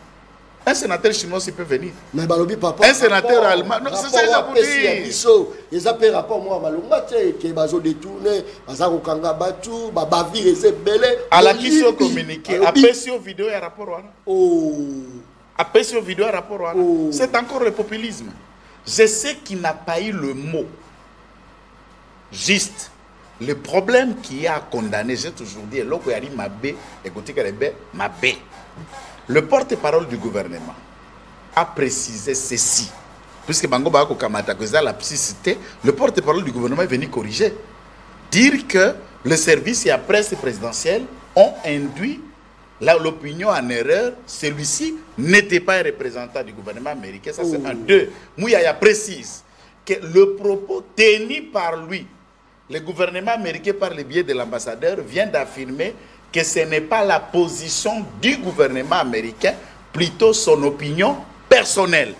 Un sénateur chinois aussi peut venir. Mais balobi papa. Un sénateur allemand. Non, c'est ça que je vous dis. Ils appellent rapport moi malunga qui bazo détourné, bazaro kanga batu, babavir et belé. À la question communiquée, après sur vidéo et rapport wana. Oh. Après sur vidéo et rapport wana. C'est encore le populisme. Je sais qu'il n'a pas eu le mot juste. Le problème qui a condamné, j'ai toujours dit, l'Okoyari Mabé, écoutez Mabé. Le porte-parole du gouvernement a précisé ceci. Puisque Bango Bako Kamata, que ça la psychicité, le porte-parole du gouvernement est venu corriger. Dire que le service et la presse présidentielle ont induit l'opinion en erreur. Celui-ci n'était pas un représentant du gouvernement américain. Ça, c'est un. Deux. Mouyaya précise que le propos tenu par lui, le gouvernement américain, par le biais de l'ambassadeur, vient d'affirmer que ce n'est pas la position du gouvernement américain, plutôt son opinion personnelle.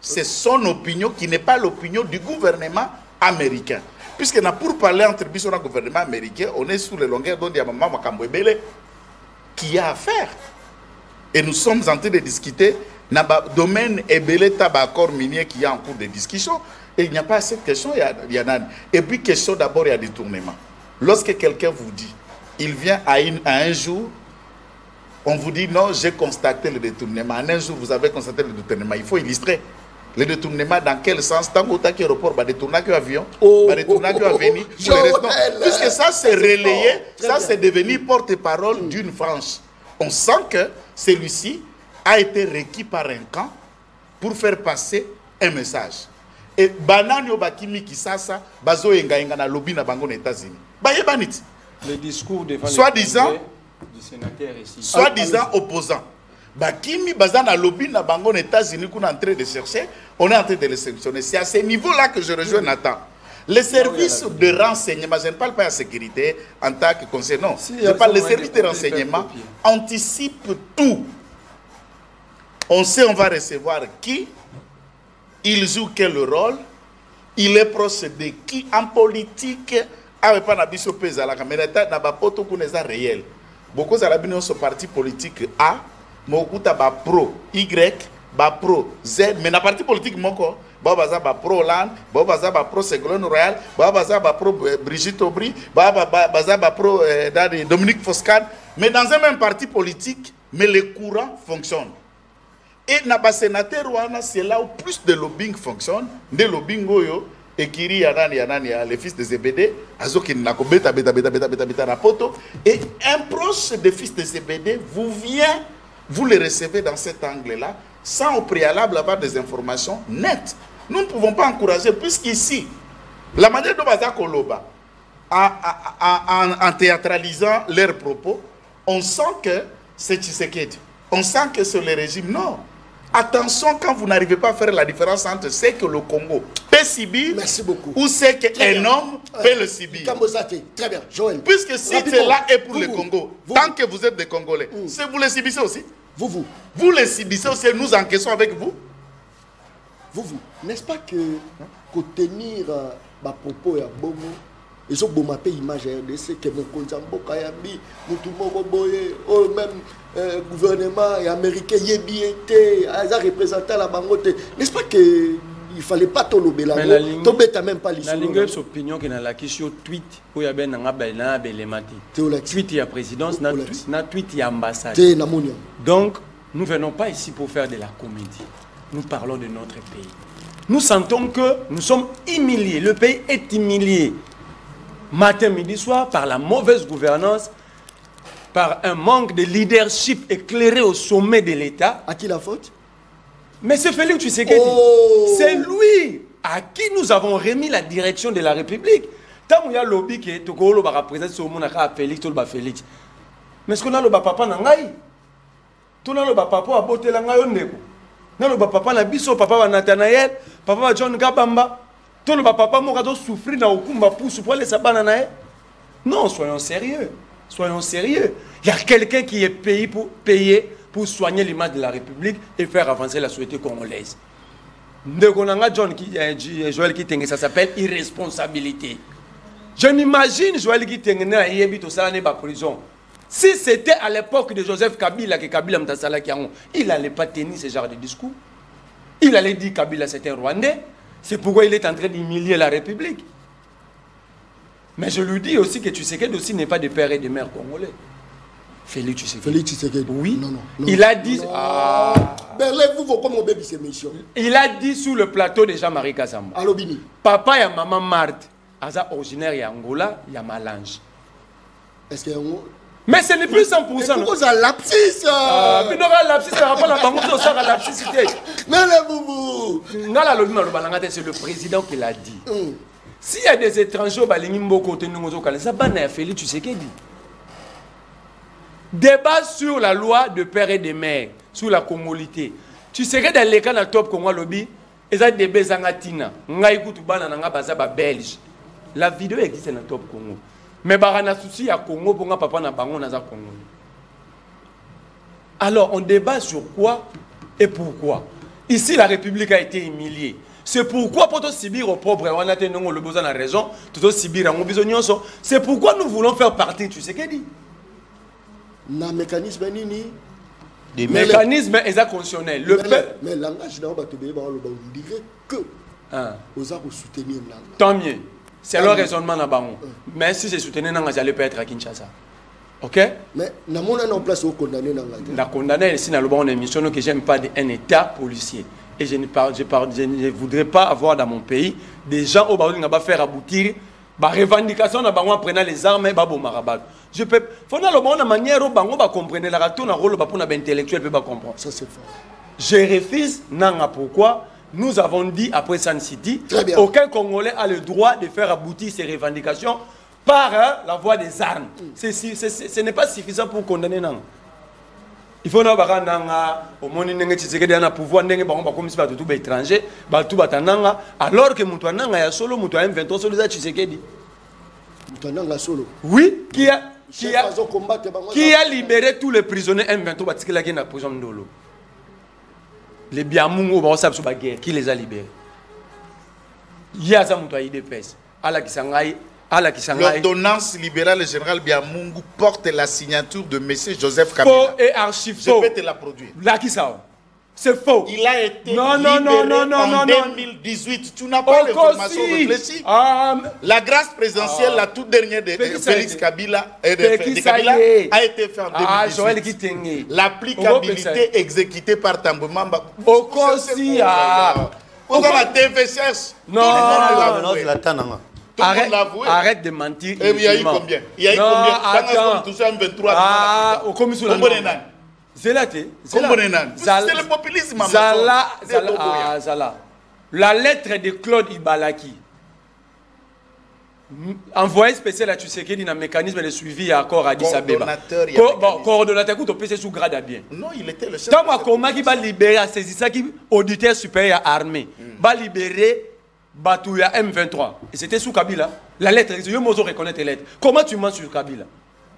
C'est son opinion qui n'est pas l'opinion du gouvernement américain. Puisque pour parler entre nous et le gouvernement américain, on est sous les longueurs d'onde de Maman Makambouebele qui a à faire. Et nous sommes en train de discuter dans le domaine Ebele Tabacor minier qui est en cours de discussion. Et il n'y a pas cette question, il y en a. Et puis, question d'abord, il y a détournement. Lorsque quelqu'un vous dit, il vient à un jour, on vous dit non, j'ai constaté le détournement. En un jour, vous avez constaté le détournement. Il faut illustrer. Le détournement, dans quel sens? Tant qu'au taquet aéroport, bah détournement que avion, bah détournement que avenir. Puisque ça, c'est relayé, ça, c'est devenu porte-parole d'une frange. On sent que celui-ci a été requis par un camp pour faire passer un message. Et bananyo bakimi kisasa bazo enga na lobby na bango na États-Unis. Ba yebanit. Le discours de soi-disant du sénateur ici. Soi-disant opposant. Bakimi baza na lobby na bango na États-Unis qu'on est en train de chercher, on est en train de les sanctionner. C'est à ce niveau-là que je rejoins Nathan. Les services de renseignement, je ne parle pas de sécurité en tant que conseiller, non. Je parle des services de renseignement anticipent tout. On sait on va recevoir qui, il joue quel rôle, il est proche de qui en politique. Avec pas nabiso pesa la caméra na ba poto kuneza réel. Beaucoup de la sont parti politique A, mokuta ba pro Y, ba pro Z, mais na parti politique moko, ba baza ba pro Hollande, ba baza ba pro Ségolène Royal, ba baza ba pro Brigitte Aubry, ba baza ba pro Dominique Foscan, mais dans un même parti politique, mais les courants fonctionnent. Et na ba sénateur wana, c'est là où plus de lobbying fonctionne, de lobbying goyo. Et Kiri Yanani, le fils de Zébédé, Azoki Nako beta rapoto. Et un proche des fils de Zébédé vous vient, vous le recevez dans cet angle-là, sans au préalable avoir des informations nettes. Nous ne pouvons pas encourager, puisqu'ici, la manière dont Baza Koloba, en théâtralisant leurs propos, on sent que c'est Tshisekedi. On sent que c'est le régime. Non. Attention quand vous n'arrivez pas à faire la différence entre ce que le Congo peut subir ou ce qu'un homme peut le subir. Très bien, Joël. Puisque si cela est pour le Congo, tant que vous êtes des Congolais, vous le subissez aussi. Vous le subissez aussi, nous encaissons avec vous. N'est-ce pas que tenir ma propos à Bomo, ils ont beau m'appeler image RDC, que mon Konzambo Kayambi, Moutoumbo Boye, même gouvernement américain, Yebiete, Aza représentant la Bangote. N'est-ce pas qu'il ne fallait pas tout l'obéir là? Tu n'as même pas l'issue. La ligne opinion qui est dans la question tweet, où il y a un tweet, il y a présidence, na tweet, il y a ambassade. Donc, nous ne venons pas ici pour faire de la comédie. Nous parlons de notre pays. Nous sentons que nous sommes humiliés. Le pays est humilié. Matin, midi, soir, par la mauvaise gouvernance, par un manque de leadership éclairé au sommet de l'État. À qui la faute? Mais c'est Félix Tshisekedi. C'est lui à qui nous avons remis la direction de la République. Tant qu'il y a lobby qui est au Colo, représente ce monde à Félix, tout le Félix. Mais est-ce qu'on a le papa nangai? Tout le papa a boté la ngaï. Le papa na biso, papa va Nathanaël, papa va John Kabamba. Tout le papa m'a souffrir dans Okumba pour les sabananae. Non, soyons sérieux. Soyons sérieux. Il y a quelqu'un qui est payé pour soigner l'image de la République et faire avancer la société congolaise. Joël Kitenge, ça s'appelle irresponsabilité. Je m'imagine Joël Kitenge na yebi to sala ne ba prison. Si c'était à l'époque de Joseph Kabila que Kabila Mtasala Kiango, il n'allait pas tenir ce genre de discours. Il allait dire Kabila c'était un Rwandais. C'est pourquoi il est en train d'humilier la République. Mais je lui dis aussi que Tshisekedi aussi n'est pas de père et de mère congolais. Félix Tshisekedi. Félix Tshisekedi. Oui. Non. Il a dit... vous comme on bébé ces missions. Il a dit sous le plateau de Jean-Marie Kazamba. Allô, Bini. Papa et maman Marthe, Aza originaire de Angola, il y a Malange. Est-ce que... Mais ce n'est plus 100%. Pourquoi ça lapsus? Mais non, lapsus, ça va pas la banque, ça va lapsusité. Mais vous. C'est le président qui l'a dit. S'il y a des étrangers au Balingimbo côté nous, ça va Félix Tshisekedi. Débat sur la loi de père et de mère, sur la congolité. Tu sais que dans les cas de top Congo lobby, ils ont des bezangatina. Belge. La vidéo existe dans le top Congo. Mais barana souci à Congo pour papa na bango na Congo. Alors on débat sur quoi et pourquoi. Ici la République a été humiliée. C'est pourquoi pour te subir au propre on a tenu le besoin la raison, tout subir en besoin. C'est pourquoi nous voulons faire partie, tu sais qu'est dit. Na mécanisme nini? Des mécanismes constitutionnels. Le peuple. Mais langage là on va te dire on dirait que aux arts soutenir langue. Tant mieux. C'est leur raisonnement na bango. Mais si c'est soutenu nanga j'allais pas être à Kinshasa. OK? Mais na mona en place au condamné nanga. La condamné ici na le bon émission que j'aime pas un état policier. Et je ne voudrais pas avoir dans mon pays des gens au Baouli va faire aboutir ba revendication na bango en prenant les armes et babo marabat. Je peux faut na le bon manière au bango ba comprendre la retour na rôle ba pour na intellectuel peut pas comprendre. Ça c'est fort. Je refuse nanga pourquoi nous avons dit après Sun City, aucun Congolais a le droit de faire aboutir ses revendications par la voie des armes. Ce n'est pas suffisant pour condamner Nang. Il faut que au monde un pouvoir comme si tout étranger, alors que Moutouananga est solo, Moutouananga 23 solo Tshisekedi. Moutouananga solo. Oui, qui a libéré tous les prisonniers M23 qui sont dans la prison de Ndolo. Les Biamungo, qui les a libérés. Il y a ça, IDPS. L'ordonnance libérale générale Biamungu porte la signature de M. Joseph Kabila. Faux et archi faux. Je peux te la produire. Là, qui ça? C'est faux. Il a été libéré en 2018. Tu n'as pas l'information réfléchie. La grâce présidentielle, la toute dernière de Félix Kabila, a été faite en 2018. L'applicabilité exécutée par Tambomamba. Okosi. On a TV cherche. Non, arrête de mentir. Il y a eu combien? Il y a eu combien? Ah, au commission. C'est le populisme. Zala. La lettre de Claude Ibalaki. Envoyé spécial à Tshisekedi dans le mécanisme de suivi à accord à Addis Abeba. Coordonnateur, écoute, au PC sous grade à bien. Non, il était le chef. Tant que qui va libérer à saisir ça qui auditeur supérieur armé, va libérer Batouya M23. Et c'était sous Kabila. La lettre, je me reconnaître les lettres. Comment tu mens sur Kabila?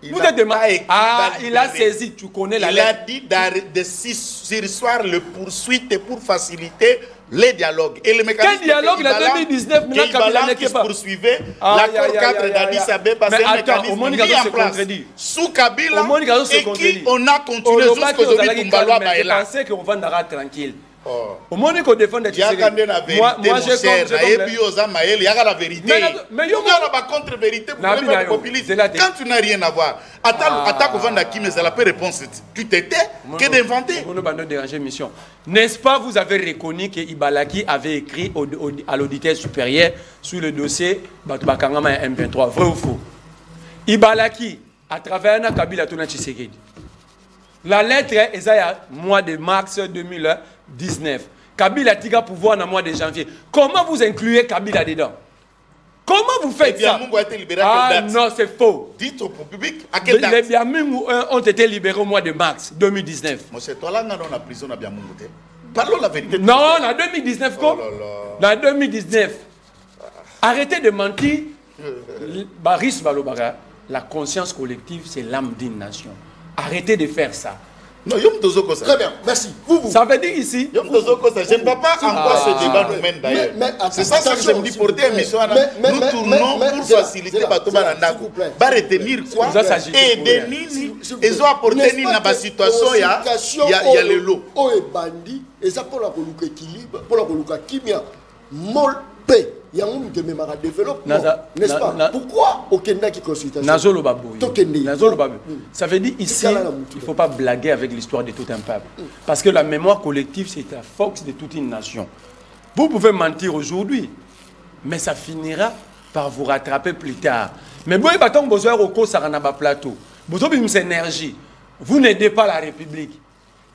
Il a saisi, tu connais la lettre. Il a dit de sursoir le poursuite pour faciliter les dialogues. Et le mécanisme. Quel dialogue? La 2019, Kabila qui poursuivait l'accord cadre d'Addis Abeba, c'est un mécanisme mis en place sous Kabila et qui on a continué jusqu'aujourd'hui pour Mbaloua Baïla. Je pensais qu'on va être tranquille. Au moment où on défend des moi j'ai la vérité. Mais il y a la contre-vérité pour le populisme. Quand tu n'as rien à voir, attaque au Vanda qui me a la réponse. Tu t'étais que d'inventer. N'est-ce pas, vous avez reconnu que Ibalaki avait écrit à l'auditeur supérieur sur le dossier Bakangama M23. Vrai ou faux? Ibalaki, à travers un Kabila Tuna Tshisekedi. La lettre est au mois de mars 2019. Kabila Tiga pouvoir dans le mois de janvier. Comment vous incluez Kabila dedans? Comment vous faites ça? Non, c'est faux. Dites au public à quelle date? Les Biamungu ont été libérés au mois de mars 2019. C'est toi là dans la prison à Biamungu. Parlons la vérité. Non, en 2019, quoi? En 2019. Arrêtez de mentir. Baris Balobara, la conscience collective, c'est l'âme d'une nation. Arrêtez de faire ça. Non, Yom Tozo Kosa. Très bien, merci. Vous. Ça veut dire ici. Yom Tozo Kosa. Je ne vois pas en quoi ce débat nous mène d'ailleurs. C'est ça que je me dis porter une mission. Nous tournons pour faciliter Batoma Nandako. Va retenir quoi? Et des nini. Ils ont apporté une situation. Il y a le lot. Oh, et bandit. Et ça pour la coloca équilibre, pour la coloca kimia. Mol paix. Il y a un de même à développer. N'est-ce pas? Pourquoi au Kenya qui consultation? Nazolo Babou. Ça veut dire ici, il ne faut pas blaguer avec l'histoire de tout un peuple. Parce que la mémoire collective, c'est la force de toute une nation. Vous pouvez mentir aujourd'hui, mais ça finira par vous rattraper plus tard. Mais vous avez besoin de plateau. Vous avez une énergie. Vous n'aidez pas la République.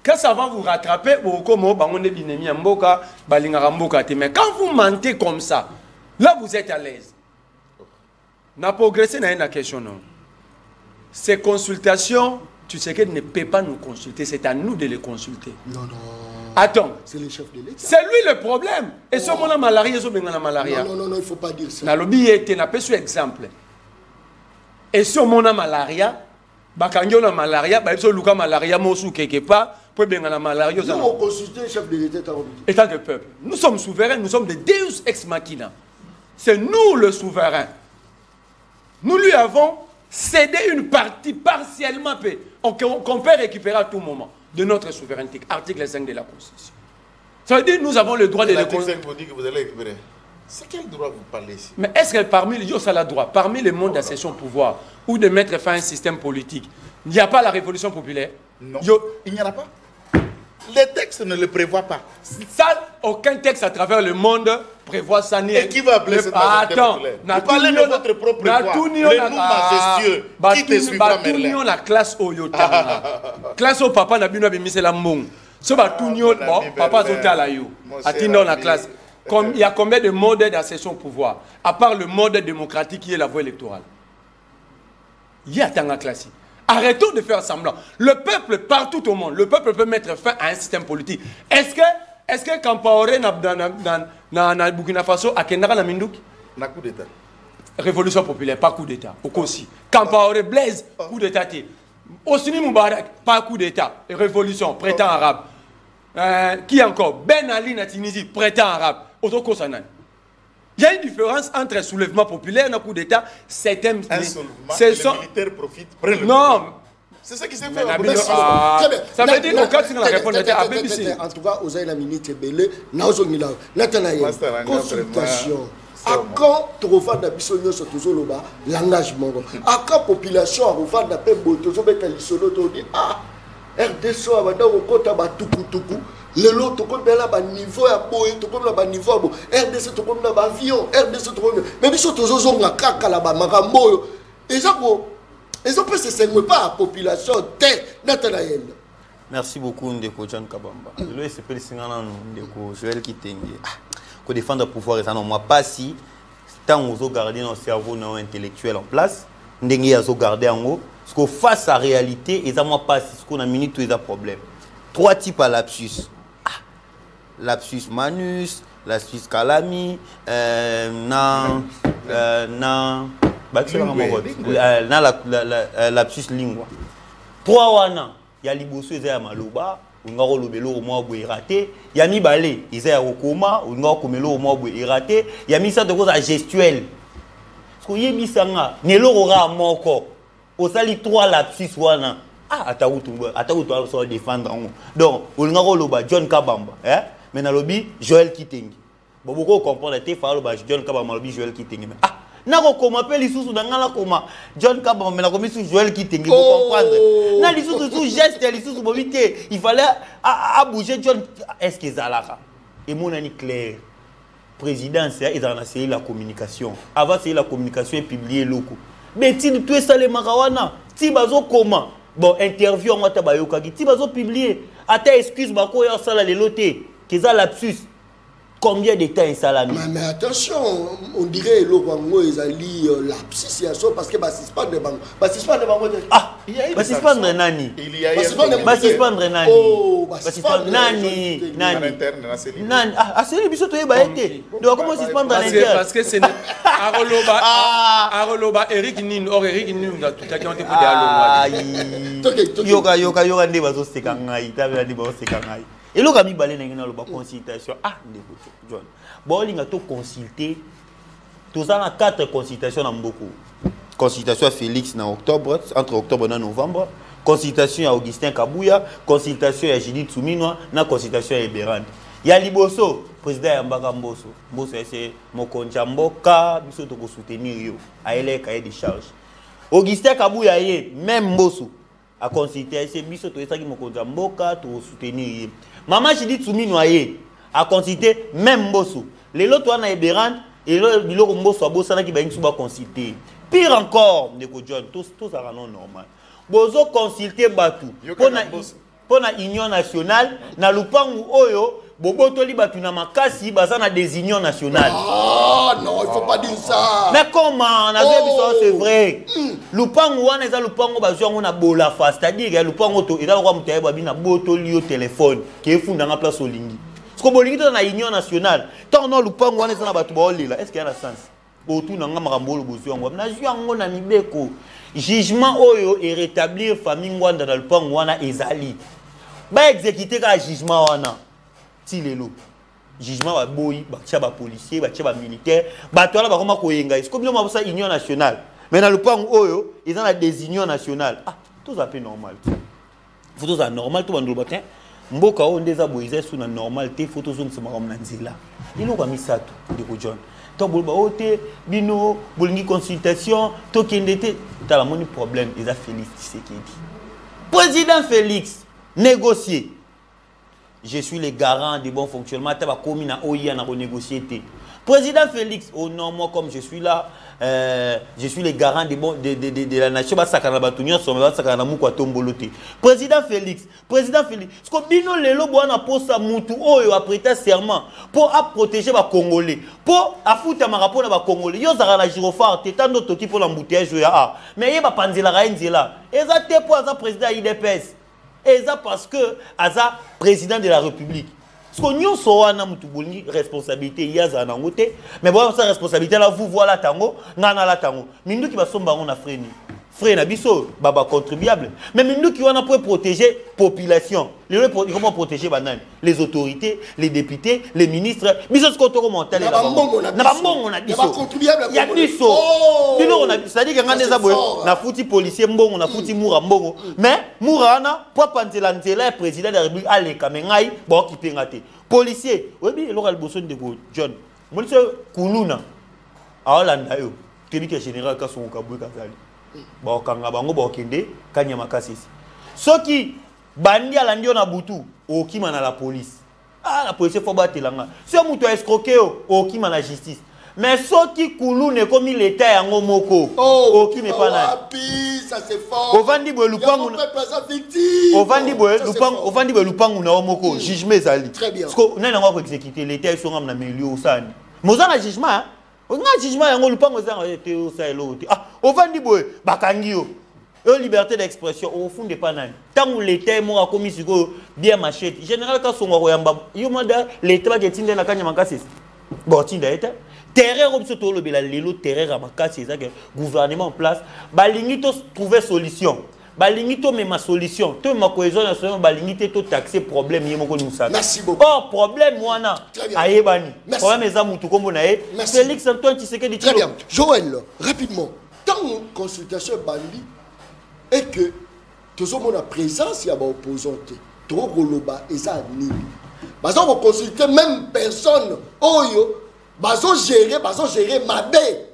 Quand ça va vous rattraper, mais quand vous mentez comme ça, là vous êtes à l'aise. N'a progressé dans la question. Non. Ces consultations, tu sais qu'elle ne peut pas nous consulter. C'est à nous de les consulter. Non. Attends. C'est le chef de l'État. C'est lui le problème. Et si on a malaria, il ne faut pas dire ça. Dans le billet, tu n'as pas ce exemple. Et si on a malaria, quand on a malaria, il faut malaria quelque part. Nous avons consulté le chef de l'État. État de peuple. Nous sommes souverains, nous sommes des Deus ex machina. C'est nous le souverain. Nous lui avons cédé une partie partiellement qu'on peut récupérer à tout moment de notre souveraineté. Article 5 de la Constitution. Ça veut dire que nous avons le droit de le consulter. Vous allez récupérer. C'est quel droit vous parlez ici? Mais est-ce que parmi les mondes d'accession au pouvoir ou de mettre fin à un système politique, il n'y a pas la révolution populaire? Non. Il n'y en a pas. Les textes ne le prévoient pas. Ça, aucun texte à travers le monde prévoit ça. Et qui va appeler cette majorité populaire? Vous parlez de votre propre voix. Le nous majestueux. Qui te suivra, Merlin? La classe Oyota. Classe au papa n'a pas mis la mong. Ce batunio, papa zota la yo. Attendons la classe. Il y a combien de modes d'accession au pouvoir? À part le mode démocratique qui est la voie électorale. Il y a tant de classique. Arrêtons de faire semblant. Le peuple, partout au monde, le peuple peut mettre fin à un système politique. Est-ce que quand Paoré dans Burkina Faso, à Kendara na Mindouk? Na coup d'État. Révolution populaire, pas coup d'État. Au Kossi. Quand Paoré Blaise, coup d'État. Osini Moubarak, pas coup d'État. Révolution, prétend arabe. Qui encore? Ben Ali na Tunisie, prétend arabe. Otoko Sanan. Il y a une différence entre un soulèvement populaire et un coup d'État. C'est un militaire profite. Non. C'est ça qui s'est fait. Ça veut dire que quand tu as répondu à BBC. En tout cas, vous avez la minute belée. Nathanaël, consultation. À quand tu refais la bisogno sur tout l'engagement? À quand la population a refait la paix, tu dis ah, RDC a au côté de le lot, tu connais là niveau à boy, tu connais là niveau à boy. RDC, tu connais là avion, RDC, tu connais. Mais si tu as un caca là-bas, marambo, et ça, ils ont pas se sentir pas la population telle Nathanaël. Merci beaucoup, Ndeko John Kabamba. Le SPL Singana, Ndeko Joël Kitenge. Pour défendre le pouvoir, ça non, moi pas si tant aux garder nos cerveaux non intellectuel en place, Ndenge à garder en haut, parce que face à la réalité, ils ont moi pas si ce qu'on a minute tous les problèmes. 3 types à lapsus. Lapsus manus, lapsus calami, lapsus lingua. 3 wana, il y a liboso et ya maloba, ou ngaro lobelo au moins boy raté, il y a mi balé, il y a okoma, ou ngaro komelo au moins boy raté, il y a mi ça de cause à gestuelle. Parce que yebi sanga, nelo aura moko. Au sali 3 lapsus wana. Ah, ataoutou va défendre. Donc, on a John Kabamba, mais dans le lobby, Joël Kitenge. Bon, beaucoup comprendre que John Kabamba, lobby Joël Kitenge. Ah, n'a comment appelle les sous dans la coma John Kabamba, mais la commission Joël Kitenge. Vous comprendre? N'a les sous geste, les sous mobilité. Il fallait bouger John. Est-ce que ça là? Et mon ami clair. Président, ils ont essayé la communication. Avant, c'est la communication et publier locaux. Mais si tu es salé Marawana, si bazo comment? Bon, interview en Watabayoka, qui va publier. À ta excuse, Bako et Sala les lotés, qui a lapsus. Combien de temps salami? Mais attention, on dirait le Rwango ils alli lapsus parce que Bassispan de Bango. Bassispan de Bango. Ah, Bassispan de nani? Il y a Bassispan de nani? Oh, Bassispan nani? Nani? Ah, c'est le biseau toyeba été. Donc comment Bassispan de l'interne? Parce que c'est Aroloba Eric Nin or Eric Nin tout à qui ont été pour Yoka ndi bazo sekangai, tabe ndi bazo sekangai. Et le gars balé n'a pas consultation. Ah, John. Bon, il a tout consulté. Tout ça, a 4 consultations dans beaucoup. Consultation à Félix en octobre, entre octobre et novembre. Consultation à Augustin Kabouya. Consultation à Judith Souminoa. Na consultation à Eberand. Il y a Liboso, président Yambaka Mboso. Mboso, c'est Mokonja Mboka. Biso to soutenir yo. A ele cahier de charge. Augustin Kabouya même Mboso. A consulter, c'est biso to esaki Mokonja Mboka to soutenir. Maman Judith Souminoa a consulté même Mboso. Les lots na Eberand et le biloko Mboso a bossana qui ba une suba consulter. Pire encore, Neko John, tout ça rend normal. Bozo consulter batu pour na union nationale na lupangu oyo boboto li batu na makasi bazana des unions nationales. Ah non, il faut pas dire ça. Mais comment na c'est vrai. Lupangu wana eza lupangu bazwango na bola fa, c'est-à-dire que lupangu to eza kwa mutaye babi na boto li au téléphone qui efunda na place olingi. Parce que bolingi to na union nationale, tant non lupangu wana eza na batu ba olela, est-ce qu'il y a la sens? Botu na nga makambolo bozwango. Na zwango na mibeko. Jugement oyo et rétablir famille ngwanda dans lupangu wana ezali. Ba exécuter ka jugement wana. Ti lelo. Jugement ba boyi, ba tia ba policier, ba tia ba militaire, ba to la ba koma koyenga. Est-ce que bien ma ça union nationale? Mais dans le pan oyo, ils ont la désunion nationale. Ah, tout ça fait normal. Photos ça normal tout bandolo batin. Mboka o ndeza boize sous na normalité, photos zone se maram nanzela. Ilo ba misato de ko John. To bolba ote bino bolingi consultation, to kendete, ta la moni problème, ils a Félix Tshisekedi. Président Félix négocier. Je suis le garant du bon fonctionnement. Tu vas commis na OIA na renégocier. Président Félix, oh non, moi comme je suis là, je suis le garant de la nation. Président Félix, ce que bino lelo boana posa mutu oyo a prêté serment pour protéger les Congolais, pour foutre ma rapport na Congolais. Yo zara la gyrophare, t'es tant d'autres types pour l'embouteillage ya. Mais yeba panzela raenzela. Eza te pour asa président IDPS. Et ça parce que Aza président de la République. Parce que nous sommes une responsabilité, il y a un côté, mais bon, sa responsabilité là, vous voilà tango, nana la tango. Mais nous qui va somber on a freiné. Freine abisso, baba contribuable. Mais nous qui on pour protéger population. Comment protéger banane? Les autorités, les députés, les ministres. Biso ce qu'on te remonte. Na ba mbongo on a biso. Il y a biso. C'est-à-dire que ngane za boye na fouti policier mbongo na fouti moura mbongo. Mais moura na pour pantela ntela président de la République ale kamengai bo ki pengate. Policier, oui bi local boson de John. Molise kuluna. Awalanda yo. Tebike général ka son kabwe kazali. Bon, quand on va kende, Kanyama Kasisi. Ce qui bandi à l'andio na butu, au qui m'a la police. Ah, la police faut battre là. Si on m'a escroqué, au qui m'a la justice. Mais ce qui coulou n'est comme l'État en Omoko. Au qui n'est pas là. Ça c'est fort. Au Vandi Lupangu. Au Vandi Lupangu na Omoko. Jugement Zali. Très bien. Parce qu'on a pas exécuté l'État, ils sont en milieu au San. Mozana jugement. On a jugement yango lupango za été au saelo. Ah, au vandi boy, bakangio. Liberté d'expression au fond de panane. Tant où l'État mo a commis sur bien machette. Général ka songo yamba. Yo manda l'État ba ketinde na kanya makasi. Bon tinda eta. Terreur obso to lo bela lelo terreur makasi ça que gouvernement en place balingi to trouver solution. Balingi to même solution. To ma cohésion nationale balingi to taxer problème yemoko musaka. Merci beaucoup. Oh problème wana. Ayebani. Problème eza mutu kombo na e. Félix Antoine Tshisekedi. Très bien. Joël, rapidement. Tant consultation bandi et que tous hommes la présence y a opposant trop goloba et ça ni. Bazo va consulter même personne oyo bazo gérer mabé.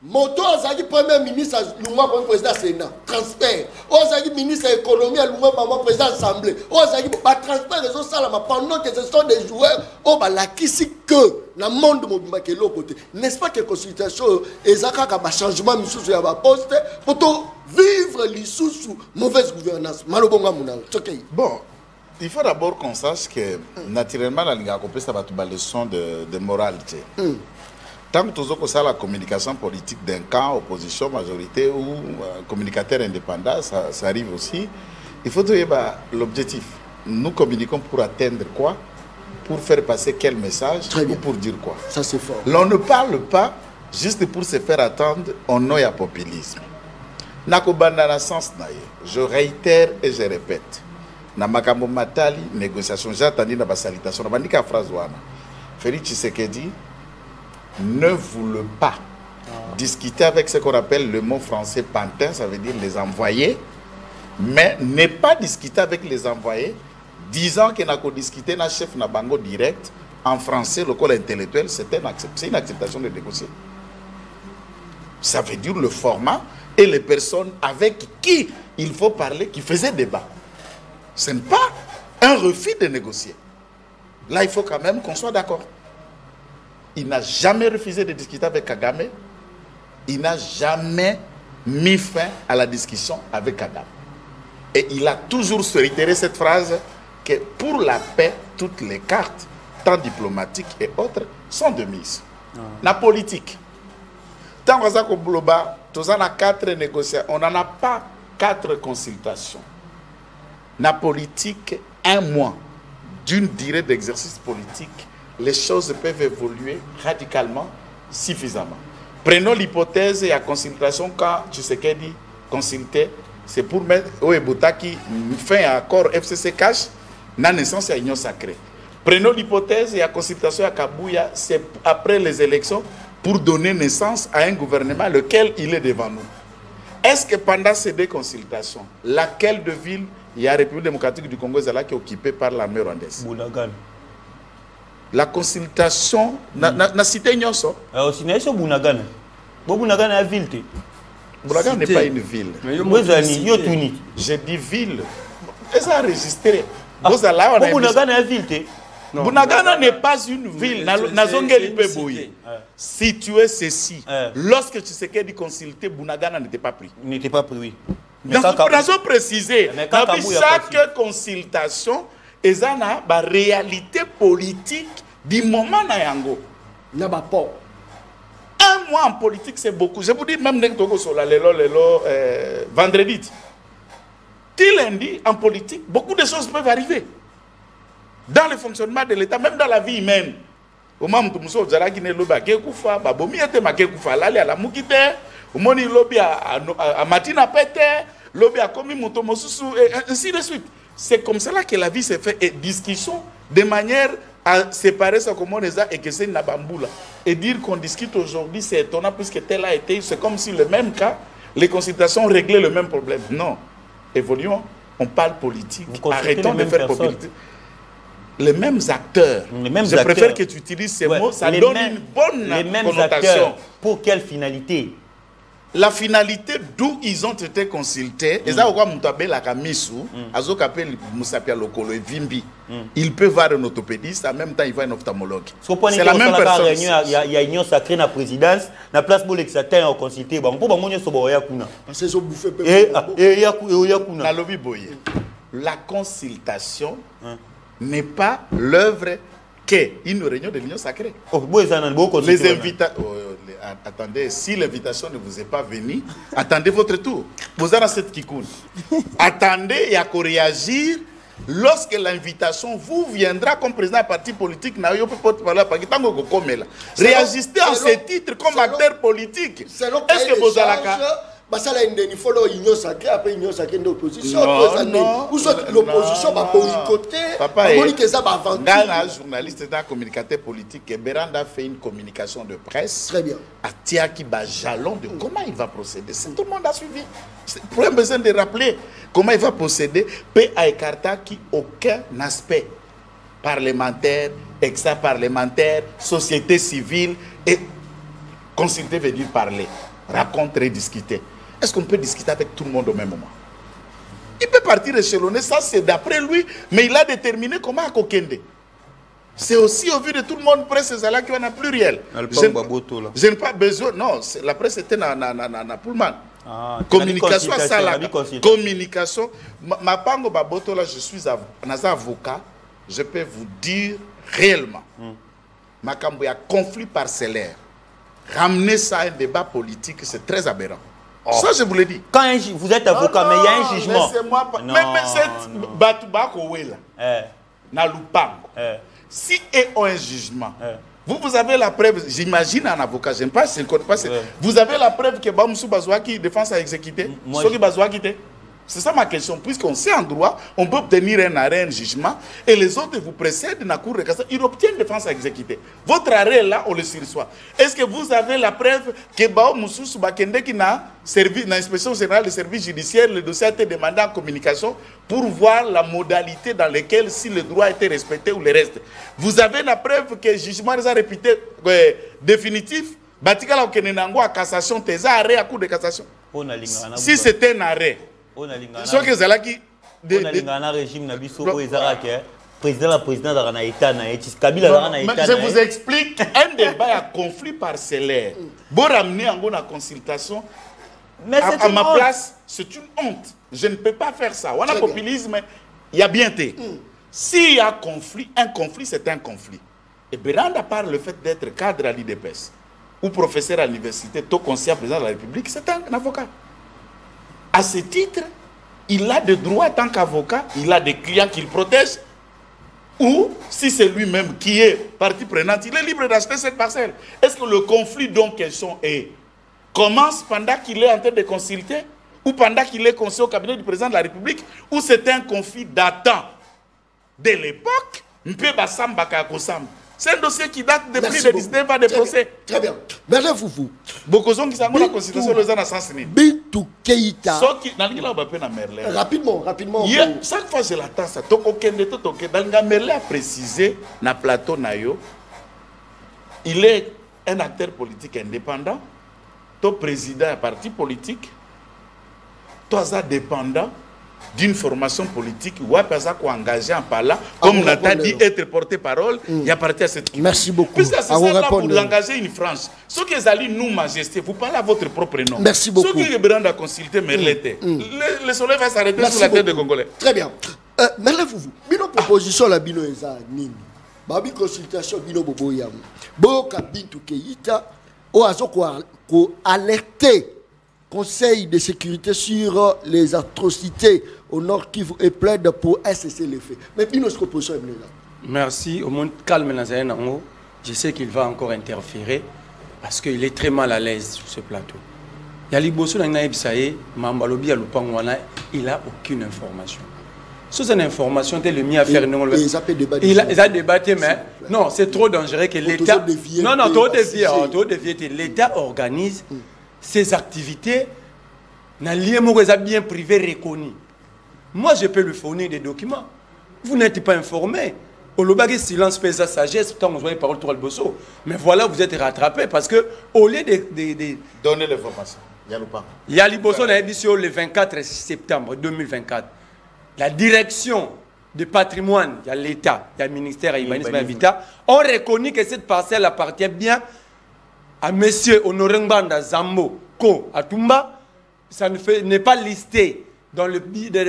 Moto azaki premier ministre Lumba comme président Sénat transfert ozaki ministre de l'économie Lumba maman président assemblée ozaki ba transfert les autres salama pendant que ce sont des joueurs on ba la kisi que na monde mobimba ke l'autre côté n'est-ce pas que consultation ezaka ka ba changement misusu ya ba poste pour to vivre lisusu mauvaise gouvernance malobonga munal. Bon, Il faut d'abord qu'on sache que, naturellement, la Ligue a compris ça va être une leçon de moralité. Tant que tu as la communication politique d'un camp, opposition, majorité ou communicateur indépendant, ça arrive aussi. Il faut trouver l'objectif. Nous communiquons pour atteindre quoi? Pour faire passer quel message? Ou pour dire quoi? Ça, c'est fort. L'on ne parle pas juste pour se faire attendre au nom du populisme. Je réitère et je répète. Na makambo matali négociation j'attendais na salutation na bandika phrase wana Félix Tshisekedi ne voulait pas discuter avec ce qu'on appelle le mot français pantin, ça veut dire les envoyés, mais n'est pas discuter avec les envoyés disant qu'il n'a qu'à discuter na chef na bango direct en français le col intellectuel. C'est une acceptation de négocier. Ça veut dire le format et les personnes avec qui il faut parler qui faisaient débat. Ce n'est pas un refus de négocier. Là, il faut quand même qu'on soit d'accord. Il n'a jamais refusé de discuter avec Kagame. Il n'a jamais mis fin à la discussion avec Kagame. Et il a toujours réitéré cette phrase que pour la paix, toutes les cartes, tant diplomatiques et autres, sont de mise. La politique. Tant qu'on a 4 négociations, on n'en a pas 4 consultations. La politique, 1 mois d'une durée d'exercice politique, les choses peuvent évoluer radicalement, suffisamment. Prenons l'hypothèse et la consultation quand Tshisekedi consultait, c'est pour mettre Oebota qui fait un accord FCC cash, la naissance à l'Union sacrée. Prenons l'hypothèse et la consultation à Kabouya, c'est après les élections pour donner naissance à un gouvernement lequel il est devant nous. Est-ce que pendant ces 2 consultations, laquelle de ville il y a la République démocratique du Congo qui est occupée par l'armée rwandaise? Bunagana. La consultation, na cité Nyonso. Aussi, c'est Bunagana. Bunagana est ville. Bunagana n'est pas une ville. J'ai dit ville. Ils ont enregistré. Bunagana est ville. Bunagana n'est pas une ville. Si tu es ceci, lorsque tu sais qu'elle dit consulter, Bunagana n'était pas pris. N'était pas pris, oui. Nous avons précisé, chaque consultation est une réalité politique du moment na yango. Un mois en politique, c'est beaucoup. Je vous dis même vendredi. Lundi, en politique, beaucoup de choses peuvent arriver. Dans le fonctionnement de l'État, même dans la vie humaine. Au moment où nous avons dit que nous avons dit que nous avons dit que nous avons dit lobby a commis motomosusu et ainsi de suite. C'est comme cela que la vie se fait et discussion de manière à séparer ça comme on les a et que c'est Nabamboula. Et dire qu'on discute aujourd'hui, c'est étonnant puisque tel a été, c'est comme si le même cas, les consultations réglaient le même problème. Non. Évoluons, on parle politique. Arrêtons de faire politique. Les mêmes acteurs. Je préfère que tu utilises ces mots, ça donne une bonne connotation. Acteurs, pour quelle finalité? La finalité d'où ils ont été consultés, il peut voir un orthopédiste, en même temps il voit un ophtalmologue. C'est la même personne. Il y a une union sacrée dans la présidence, la place pour l'exater en consulter. La consultation n'est pas l'œuvre qu'une réunion de l'union sacrée. Les invitations. Attendez, si l'invitation ne vous est pas venue, attendez votre tour. Vous avez cette kikoun. Attendez, il y a qu'à réagir lorsque l'invitation vous viendra comme président du parti politique. Réagissez en ces titres comme acteur politique. Est-ce que vous avez il faut l'union sacrée, après l'union sacrée de l'opposition. L'opposition va boycotter. Un journaliste, un communicateur politique, Beranda a fait une communication de presse. Très bien. À Tiaki Jalon de comment il va procéder. Tout le monde a suivi. Pour un besoin de rappeler comment il va procéder, paix à écarta qui aucun aspect parlementaire, extra-parlementaire, société civile et consulter veut dire parler, raconter, discuter. Est-ce qu'on peut discuter avec tout le monde au même moment? Il peut partir échelonné, ça c'est d'après lui, mais il a déterminé comment à Kokende. C'est aussi au vu de tout le monde, presse là qui en a pluriel. Je n'ai pas besoin, non, la presse était dans Pullman. Communication, ça la communication. Ma pango baboto là, je suis avocat, je peux vous dire réellement. Ma cambo a conflit parcellaire. Ramener ça à un débat politique, c'est très aberrant. Ça, je vous l'ai dit. Quand vous êtes avocat, mais il y a un jugement. Laissez-moi pas. Mais c'est Batubako Wela. Na Lupango. Si ils ont un jugement, vous avez la preuve, j'imagine un avocat, je ne sais pas si je ne connais pas. Vous avez la preuve que Bamoussou Bazouaki défense a exécuté. C'est ça ma question. Puisqu'on sait en droit, on peut obtenir un arrêt, un jugement, et les autres vous précèdent dans la cour de cassation, ils obtiennent défense à exécuter. Votre arrêt là, on le sursoit. Est-ce que vous avez la preuve que Bamoussou Soubakende qui n'a servi dans l'inspection générale des services judiciaires, le dossier a été demandé en communication pour voir la modalité dans laquelle si le droit a été respecté ou le reste. Vous avez la preuve que le jugement les a réputés définitif. Batika la Okenenango à cassation, tes arrêts à cour de cassation. Si c'était un arrêt. Ce que c'est là qui régime je vous explique un débat à conflit parcellaire. Bon ramener en bonne consultation. Mais à ma place, c'est une honte. Je ne peux pas faire ça. On a populisme, il y a bien été. S'il y a conflit, un conflit, c'est un conflit. Et Béranda, par le fait d'être cadre à l'IDPS ou professeur à l'université, taux conseiller président de la République, c'est un avocat. À ce titre, il a des droits en tant qu'avocat, il a des clients qu'il protège, ou si c'est lui-même qui est partie prenante, il est libre d'acheter cette parcelle. Est-ce que le conflit dont question est commence pendant qu'il est en train de consulter, ou pendant qu'il est conseiller au cabinet du président de la République, ou c'est un conflit datant de l'époque? C'est un dossier qui date de plus de 19 ans de procès. Très bien. Merci vous. Beaucoup de gens qui sont dans la constitution les ans sans Bintou Keïta. Rapidement. Chaque fois je l'attends ça. Merlin a précisé dans le plateau Nayo, il est un acteur politique indépendant, ton président est parti politique, toi dépendant d'une formation politique, ou à engagé en parlant, comme on a dit, être porte-parole, il y a parti à cette équipe. Merci beaucoup. Puisque c'est ça là pour engager une frange. Ceux qui allaient nous, majesté, vous parlez à votre propre nom. Merci beaucoup. Ceux qui sont à consulter Merlete, le soleil va s'arrêter sur la tête des Congolais. Très bien. Merlete, vous, bino proposition la bino eza nini? Babi consultation bino bobo yamu. Boka Bintou Keïta, o azo ko alerter Conseil de sécurité sur les atrocités au Nord Kivu et plaide pour cesser les faits. Mais bien notre proposition est là. Merci. Au monde calme, je sais qu'il va encore interférer parce qu'il est très mal à l'aise sur ce plateau. Yaliboso Nanaïbsaye, Mambalobi Alupangwana, il n'a aucune information. Sous une information, c'est le mieux à faire. Il a débattu, mais non, c'est trop dangereux que l'État. Non, trop dévié. L'État organise ces activités, bien privé reconnu. Moi, je peux lui fournir des documents. Vous n'êtes pas informé. Au lobby, silence pèse sa sagesse, tant que vous avez parole tout le bosso. Mais voilà, vous êtes rattrapé parce que, au lieu de donner l'information, il y a l'Ibosso le 24 septembre 2024. La direction du patrimoine, il y a l'État, il y a le ministère Urbanisme et Habitat, ont reconnu que cette parcelle appartient bien à M. Honoré Mbanda Zambo Ko Atumba. Ça n'est pas listé dans le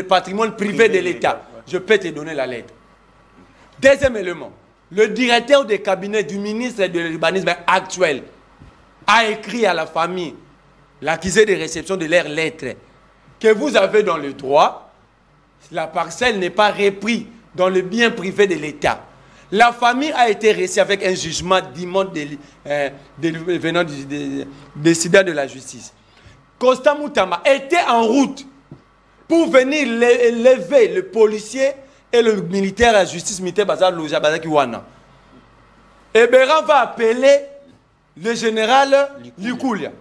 patrimoine privé de l'État. Je peux te donner la lettre. Deuxième élément, le directeur des cabinets du ministre de l'Urbanisme actuel a écrit à la famille l'accusé de réception de leurs lettres que vous avez dans le droit, la parcelle n'est pas reprise dans le bien privé de l'État. La famille a été reçue avec un jugement d'immonde venant du décideur de la justice. Constant Moutama était en route pour venir lever le policier et le militaire à la justice militaire Bazar Loja Bazaki Wana. Et Béran va appeler le général Likoulia.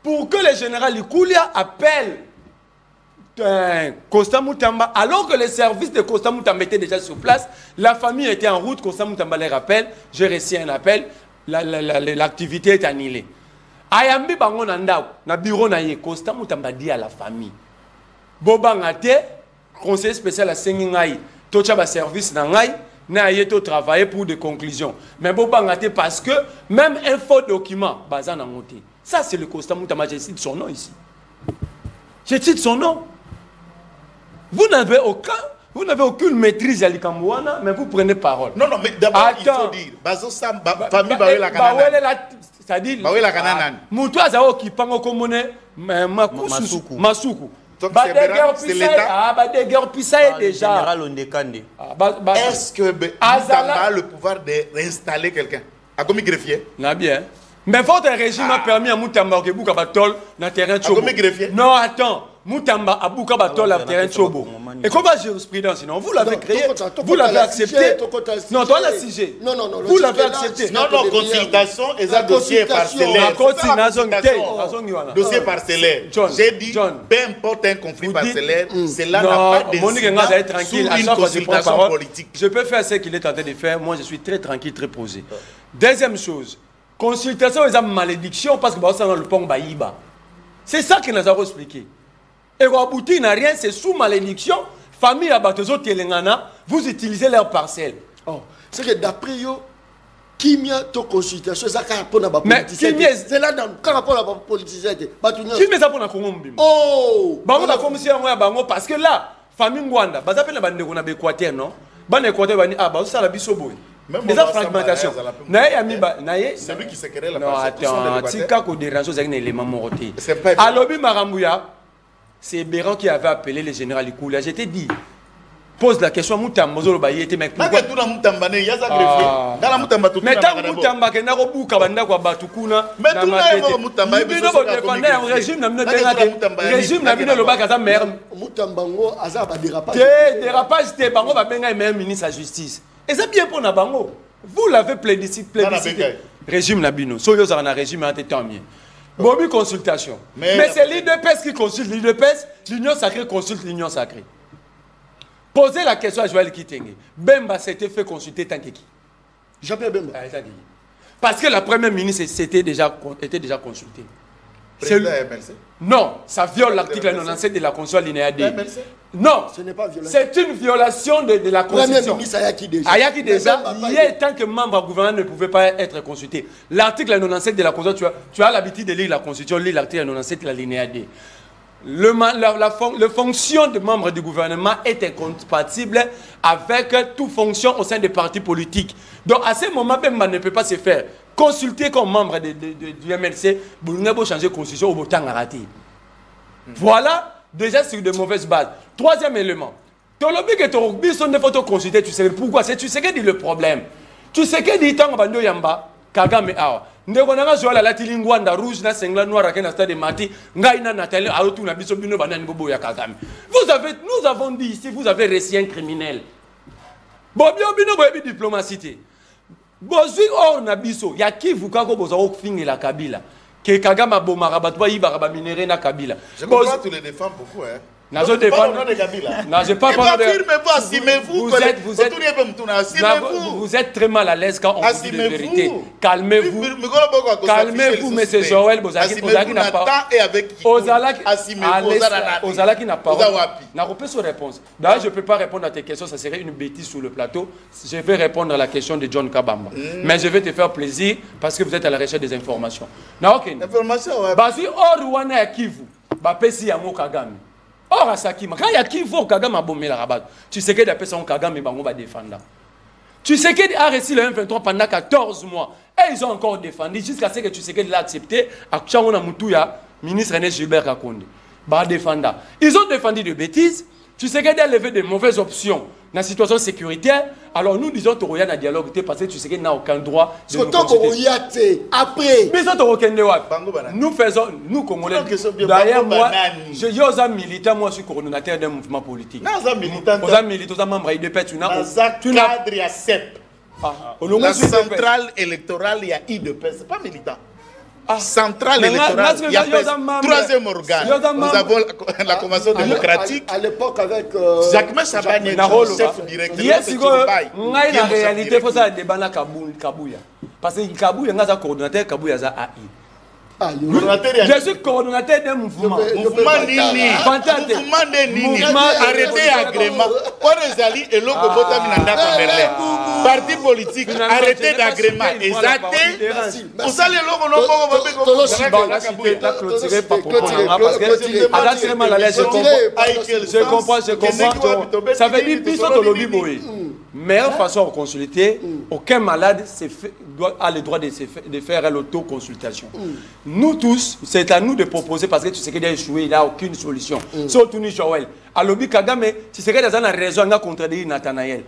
Pour que le général Likoulia appelle Constant Moutamba, alors que les services de Constant Moutamba étaient déjà sur place, la famille était en route, Constant Moutamba les rappelle, j'ai reçu un appel, l'activité est annulée. Ayambi bango nandao, na bureau na ye, Constant Moutamba dit à la famille, Boba ngate, conseiller spécial à Sengingaï, tocha ba service na ngai, na ye to travailler pour des conclusions. Mais Boba ngate parce que même un faux document, bazan na monté. Ça c'est le Constant Moutamba, je cite son nom ici. Je cite son nom. Vous n'avez aucune maîtrise à l'Ikambouana, mais vous prenez parole. Non, mais d'abord, il faut dire, famille Bawela Kanana. C'est-à-dire, Bawela Kanana. Moutoua Zao qui pango komone Masuku. Donc c'est l'État. Déjà. Est-ce que Moutamba a le pouvoir de réinstaller quelqu'un? A comme greffier? Non, bien. Mais votre régime a permis à Moutamba que Bouka Batol dans le terrain de Chobo. Non, attends. Moutamba a Bouka Batol dans le terrain de Chobo. Et comment jurisprudence sinon? Vous l'avez créé, vous l'avez accepté. Non, toi la CG. Non. Vous l'avez accepté. Non, consultation et un dossier parcellaire. Dossier parcellaire. J'ai dit, peu importe un conflit parcellaire, cela n'a pas d'incidence sur une consultation politique. Je peux faire ce qu'il est en train de faire. Moi, je suis très tranquille, très posé. Deuxième chose. Consultation et malédiction parce que dans le pont Baïba. C'est ça que nous avons expliqué. Et Wabouti n'a rien, c'est sous malédiction. Famille Abatozo Telengana, vous utilisez leur parcelle. Oh, c'est que d'après eux, Kimia, ton consultation, c'est ça pour la politique. Mais c'est là dans le politique. Kimia, c'est pour la Congo. Oh! Bango la commission à Bango parce que là, famille Ngwanda, bah ça fait la bande de Équateur, non? Bande Équateur, bah ça la bisoboy. Mais ça fragmentation. C'est lui qui s'est créé la non, attends, si kako dérange aux éléments morotés. À Lobi Marambouya, c'est Béran qui avait appelé le général Ikoula. Je t'ai dit, pose la question à Moutamba, il était mec. Mais tout le Moutamba, il y a ça greffier. Dans la Moutamba, tout le monde. Mais tant Moutamba, il y a beaucoup de quoi Batukuna. Mais tout le monde, Moutamba, il y a un régime, le régime n'a pas le bac à sa mère. Moutamba, il y a des dérapages. Des dérapages, c'était Bango va bien un ministre de la justice. Et c'est bien pour Nabango. Vous l'avez plébiscité. Régime Nabino. Soyo Zarana régime a été tant mieux. Bobi consultation. Mais c'est l'IDPS qui consulte l'IDPS. L'Union sacrée consulte l'Union sacrée. Posez la question à Joël Kitenge. Bemba s'était fait consulter tant que qui? Jean-Pierre Bemba. Parce que la première ministre était déjà consultée. Non, ça viole l'article 97 de la Constitution alinéa 2. Non, ce n'est pas violent. C'est une violation de la Constitution. Premier ministre Ayaki déjà. Ayaki déjà, hier, tant que membre du gouvernement ne pouvait pas être consulté. L'article 97 de la Constitution, tu as l'habitude de lire la Constitution, lis l'article 97 de l'alinéa 2. La fonction de membre du gouvernement est incompatible avec toute fonction au sein des partis politiques. Donc à ce moment, Bemba ne peut pas se faire consulter comme membre du MLC pour changer de constitution au temps à rater. Voilà déjà sur de mauvaises bases. Troisième élément. Tolobi que Torobi sont des photos consultées, tu sais pourquoi? Tu sais quel est le problème? Tu sais quel est le bando yamba Kagame awa. Ndekona zoala la tilingwanda rouge na sengla noir à na stade mati ngaina natali aotu na biso bino banani bobo ya Kagame. Nous avons dit ici vous avez réussi un criminel. Bobio bino boyebi diplomatie. Bozui or na biso ya kivu kako bozao fingi la Kabila. Que Kagame bomara batwa yiba ba minéré na Kabila. Je comprends tous les défends beaucoup hein. Nazo défendre de Kabila. Non, j'ai pas parlé de assumez-vous. Vous êtes très mal à l'aise quand on vous dit la vérité. Calmez-vous. Calmez-vous, monsieur Joël Bozaki n'a pas. Ozalaki n'a pas. N'a pas de réponse. D'ailleurs, je ne peux pas répondre à tes questions, ça serait une bêtise sur le plateau. Je vais répondre à la question de John Kabamba. Mais je vais te faire plaisir parce que vous êtes à la recherche des informations. Information, ouais. Basi Orwana ya Kivu, Bapesi Yango Kagame. Or à Sakima, quand il y a qui faut Kagame a bombé la rabat, tu sais que des personnes Kagame et Bango va défendre. Tu sais qu'il a réussi le M23 pendant 14 mois. Et ils ont encore défendu jusqu'à ce que tu sais qu'il l'a accepté. À Changona Moutouya, ministre René Gilbert Kakonde. Bah défendre. Ils ont défendu de bêtises. Tu sais qu'il a levé de mauvaises options dans la situation sécuritaire. Alors nous disons que tu as un dialogue parce que tu sais qu'il n'a aucun droit de nous consulter. Après. Nous faisons, nous Congolais. D'ailleurs, moi, je suis un militant, moi je suis coordonnateur d'un mouvement politique. Un militant. Un militant, un membre de l'IDP. La centrale électorale, il y a IDP, ce n'est pas militant. Centrale électorale, il y a troisième organe. Nous avons la Convention démocratique. À l'époque, avec Jacques Sabane, chef directeur de la réalité, il faut ça débat na Kabouya. Parce que Kabouya, il y a un coordonnateur, Kabouya a AI. Je suis coordonnateur d'un mouvement. Mouvement Nini. Mouvement Nini. Arrêtez agrément. Pour les alliés et l'autre bota minanda Merlin. Parti politique. Arrêtez d'agrément. Exacté. Pour ça les logos non pas je comprends. Ça veut dire plus de lobby boy. Meilleure façon de consulter, aucun malade a le droit de faire l'autoconsultation. Nous tous, c'est à nous de proposer parce que tu sais qu'il a échoué, il n'y a aucune solution. Surtout nous, Joël. À l'objet Kagame, tu sais qu'il y a une raison à contredire Nathanaël.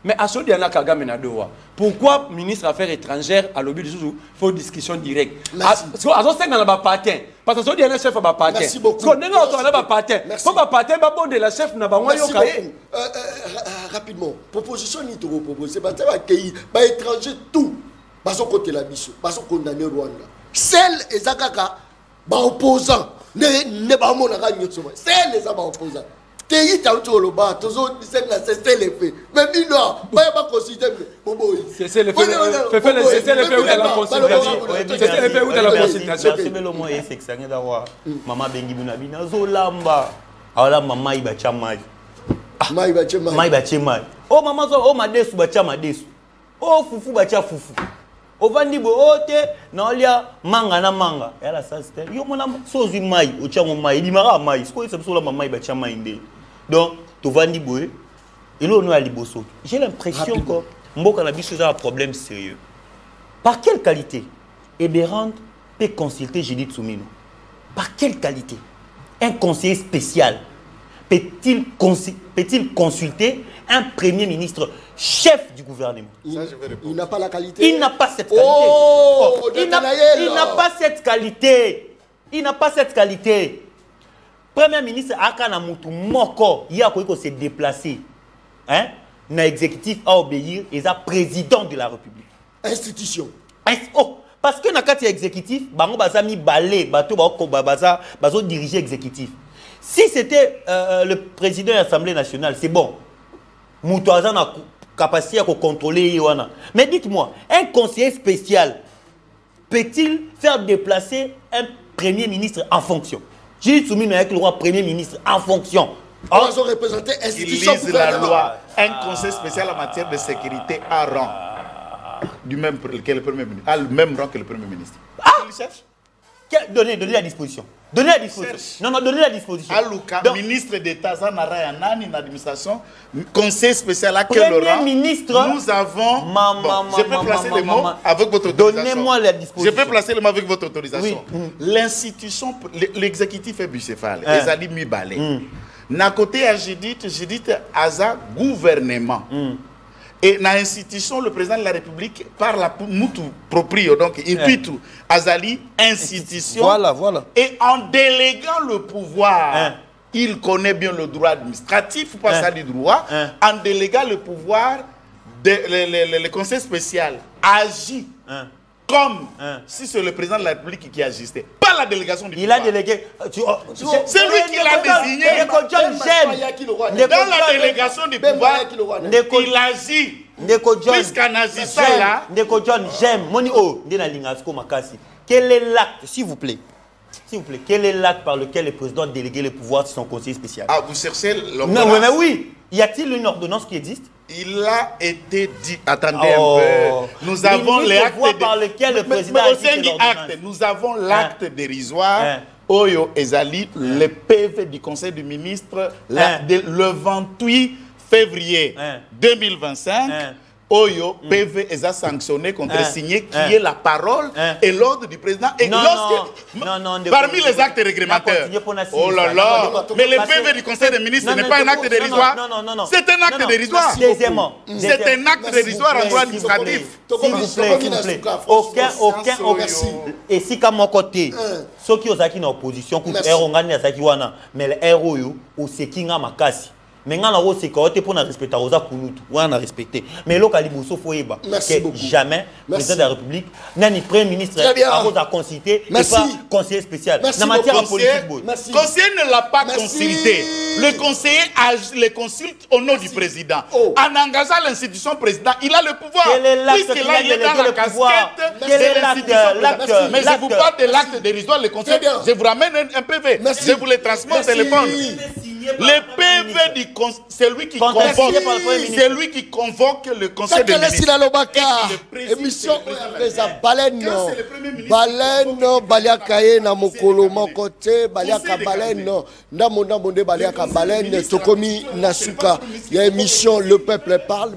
Mais à ce moment-là, Kagame n'a pas. Pourquoi ministre des Affaires étrangères à l'objet du il faut une discussion directe? Parce que ce n'est pas patin. Parce que ce n'est pas chef de patin. Merci beaucoup. Rapidement, proposition ni to proposer, parce que accueillir, ba étranger tout, baso côté la biso, baso condamner Rwanda. Celle ezakaka ba opposant, ne ba mona ka nyotso. Celle les ba opposant. Pays ta auto lo ba, tozo c'est la c'est les faits. Mais bino, ba considérer bobo. C'est le fait de la consultation. C'est le fait de la consultation. C'est le mot est que ça n'est d'avoir maman bengi buna bina zolamba. Ala mama iba chamai. Mai bache mai. Oh maman so oh madesu bacha madesu. Oh fufu bacha fufu. O vandi bo ote na olia manga na manga. Yala ça c'était. Yo mona sozu mai o chango mai limara mai. Sko ça so la maman bacha mai ndé. Donc to vandi bo et lo no ali boso. J'ai l'impression que mboka na biso a un problème sérieux. Par quelle qualité Eberand peut consulter Judith Soumino? Par quelle qualité un conseiller spécial peut-il consulter un premier ministre chef du gouvernement? Il n'a pas la qualité. Il n'a pas cette qualité. Il n'a pas cette qualité. Il n'a pas cette qualité. Premier ministre Akana Moutou Moko, il y a quoi se déplacer. Hein? L'exécutif à obéir et à président de la République. Institution. Oh, parce que dans le exécutif, bango bazami balé, bato bazo diriger exécutif. Si c'était le président de l'Assemblée nationale, c'est bon. Moutouazan a la capacité à contrôler. Mais dites-moi, un conseiller spécial peut-il faire déplacer un premier ministre en fonction? J'ai soumis avec le roi premier ministre en fonction. Ils ont représenté institution. Ils lisent la loi. Un conseil spécial en matière de sécurité a rang du même que le premier ministre. A le même rang que le premier ministre. Donnez la disposition. Donnez la disposition. Non, donnez la disposition. Alouka, ministre d'État, Zanara Yanani, l'administration, conseil spécial à quel rang? Premier ministre. Nous avons. Je peux placer les mots avec votre autorisation. Donnez-moi la disposition. Je peux placer les mots avec votre autorisation. Oui. L'institution, l'exécutif est bicéphale. Les alliés mi-balais. N'a côté à Judith Aza gouvernement. Et dans l'institution, le président de la République parle à Moutou proprio, donc impitu Azali, institution. Voilà. Et en déléguant le pouvoir, il connaît bien le droit administratif, pas ça du droit. En déléguant le pouvoir, le conseil spécial agit comme si c'est le président de la République qui agissait. Pas la délégation du pouvoir. Il a délégué. C'est lui qui l'a désigné. Dans la délégation du pouvoir, il agit. Puisqu'en agissant là. J'aime. Quel est l'acte, s'il vous plaît? Quel est l'acte par lequel le président a délégué le pouvoir sur son conseiller spécial? Ah, vous cherchez l'ordonnance? Non, mais oui. Y a-t-il une ordonnance qui existe? Il a été dit. Attendez un peu. Nous avons les actes par lequel le président a dit acte. Nous avons l'acte dérisoire. Oyo Ezali, le PV du Conseil du ministre, le 28 février 2025. Oyo, PV est sanctionné, contre-signé, qui est la parole et l'ordre du président. Et parmi les actes réglementaires. Oh là là, mais le PV du Conseil des ministres n'est pas un acte dérisoire. Non. C'est un acte dérisoire. Deuxièmement. C'est un acte dérisoire en droit administratif. S'il vous plaît. Aucun. Et si, comme mon côté, ceux qui sont en opposition, mais le RO, ou c'est qui n'a makasi. Mais on a aussi pour respecter Rosa Kouloutou, on a respecté. Mais le Kalibousso Foyeba, jamais président de la République, ni premier ministre a consulté, et pas conseiller spécial. Merci En matière politique, le conseiller ne l'a pas consulté. Le conseiller le consulte au nom du président. En engageant l'institution président, il a le pouvoir. Puisqu'il a dans la casquette de l'institution. Mais je vous parle de l'acte dérisoire, le conseil. Je vous ramène un PV. Je vous le transmets au téléphone. Le PV du conseil, c'est lui qui convoque. C'est lui qui convoque le conseil de ministres. Émission Baleno. Baleno, Baliakaye, Namokolo, Mokote, Baliaka Baleno, Namonde, Baliaka Baleno, Tokomi, Nasuka. Il y a émission Le Peuple Parle,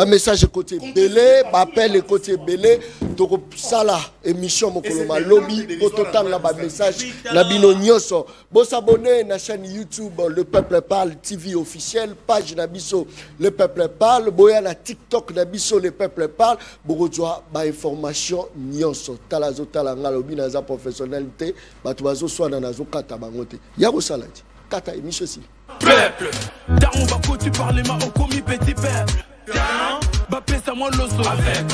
message côté Belé, appel côté Belé, Toko Sala, émission Mokoloma Lobby, Pototan, là, message, Nabino Nyoso. Bon s'abonner à la chaîne YouTube Le Peuple Parle TV officiel, page Nabiso Le Peuple Parle, boya na TikTok Nabiso Le Peuple Parle, borodjoa ba information nyonso talazo talanga lobi na za professionnalité, batu bazo swana nazo kata bangote. Yako salati, kata émission si. Peuple, dans on va tu parler ma au commis petit peuple. Bah pèse à moi l'osso. Avec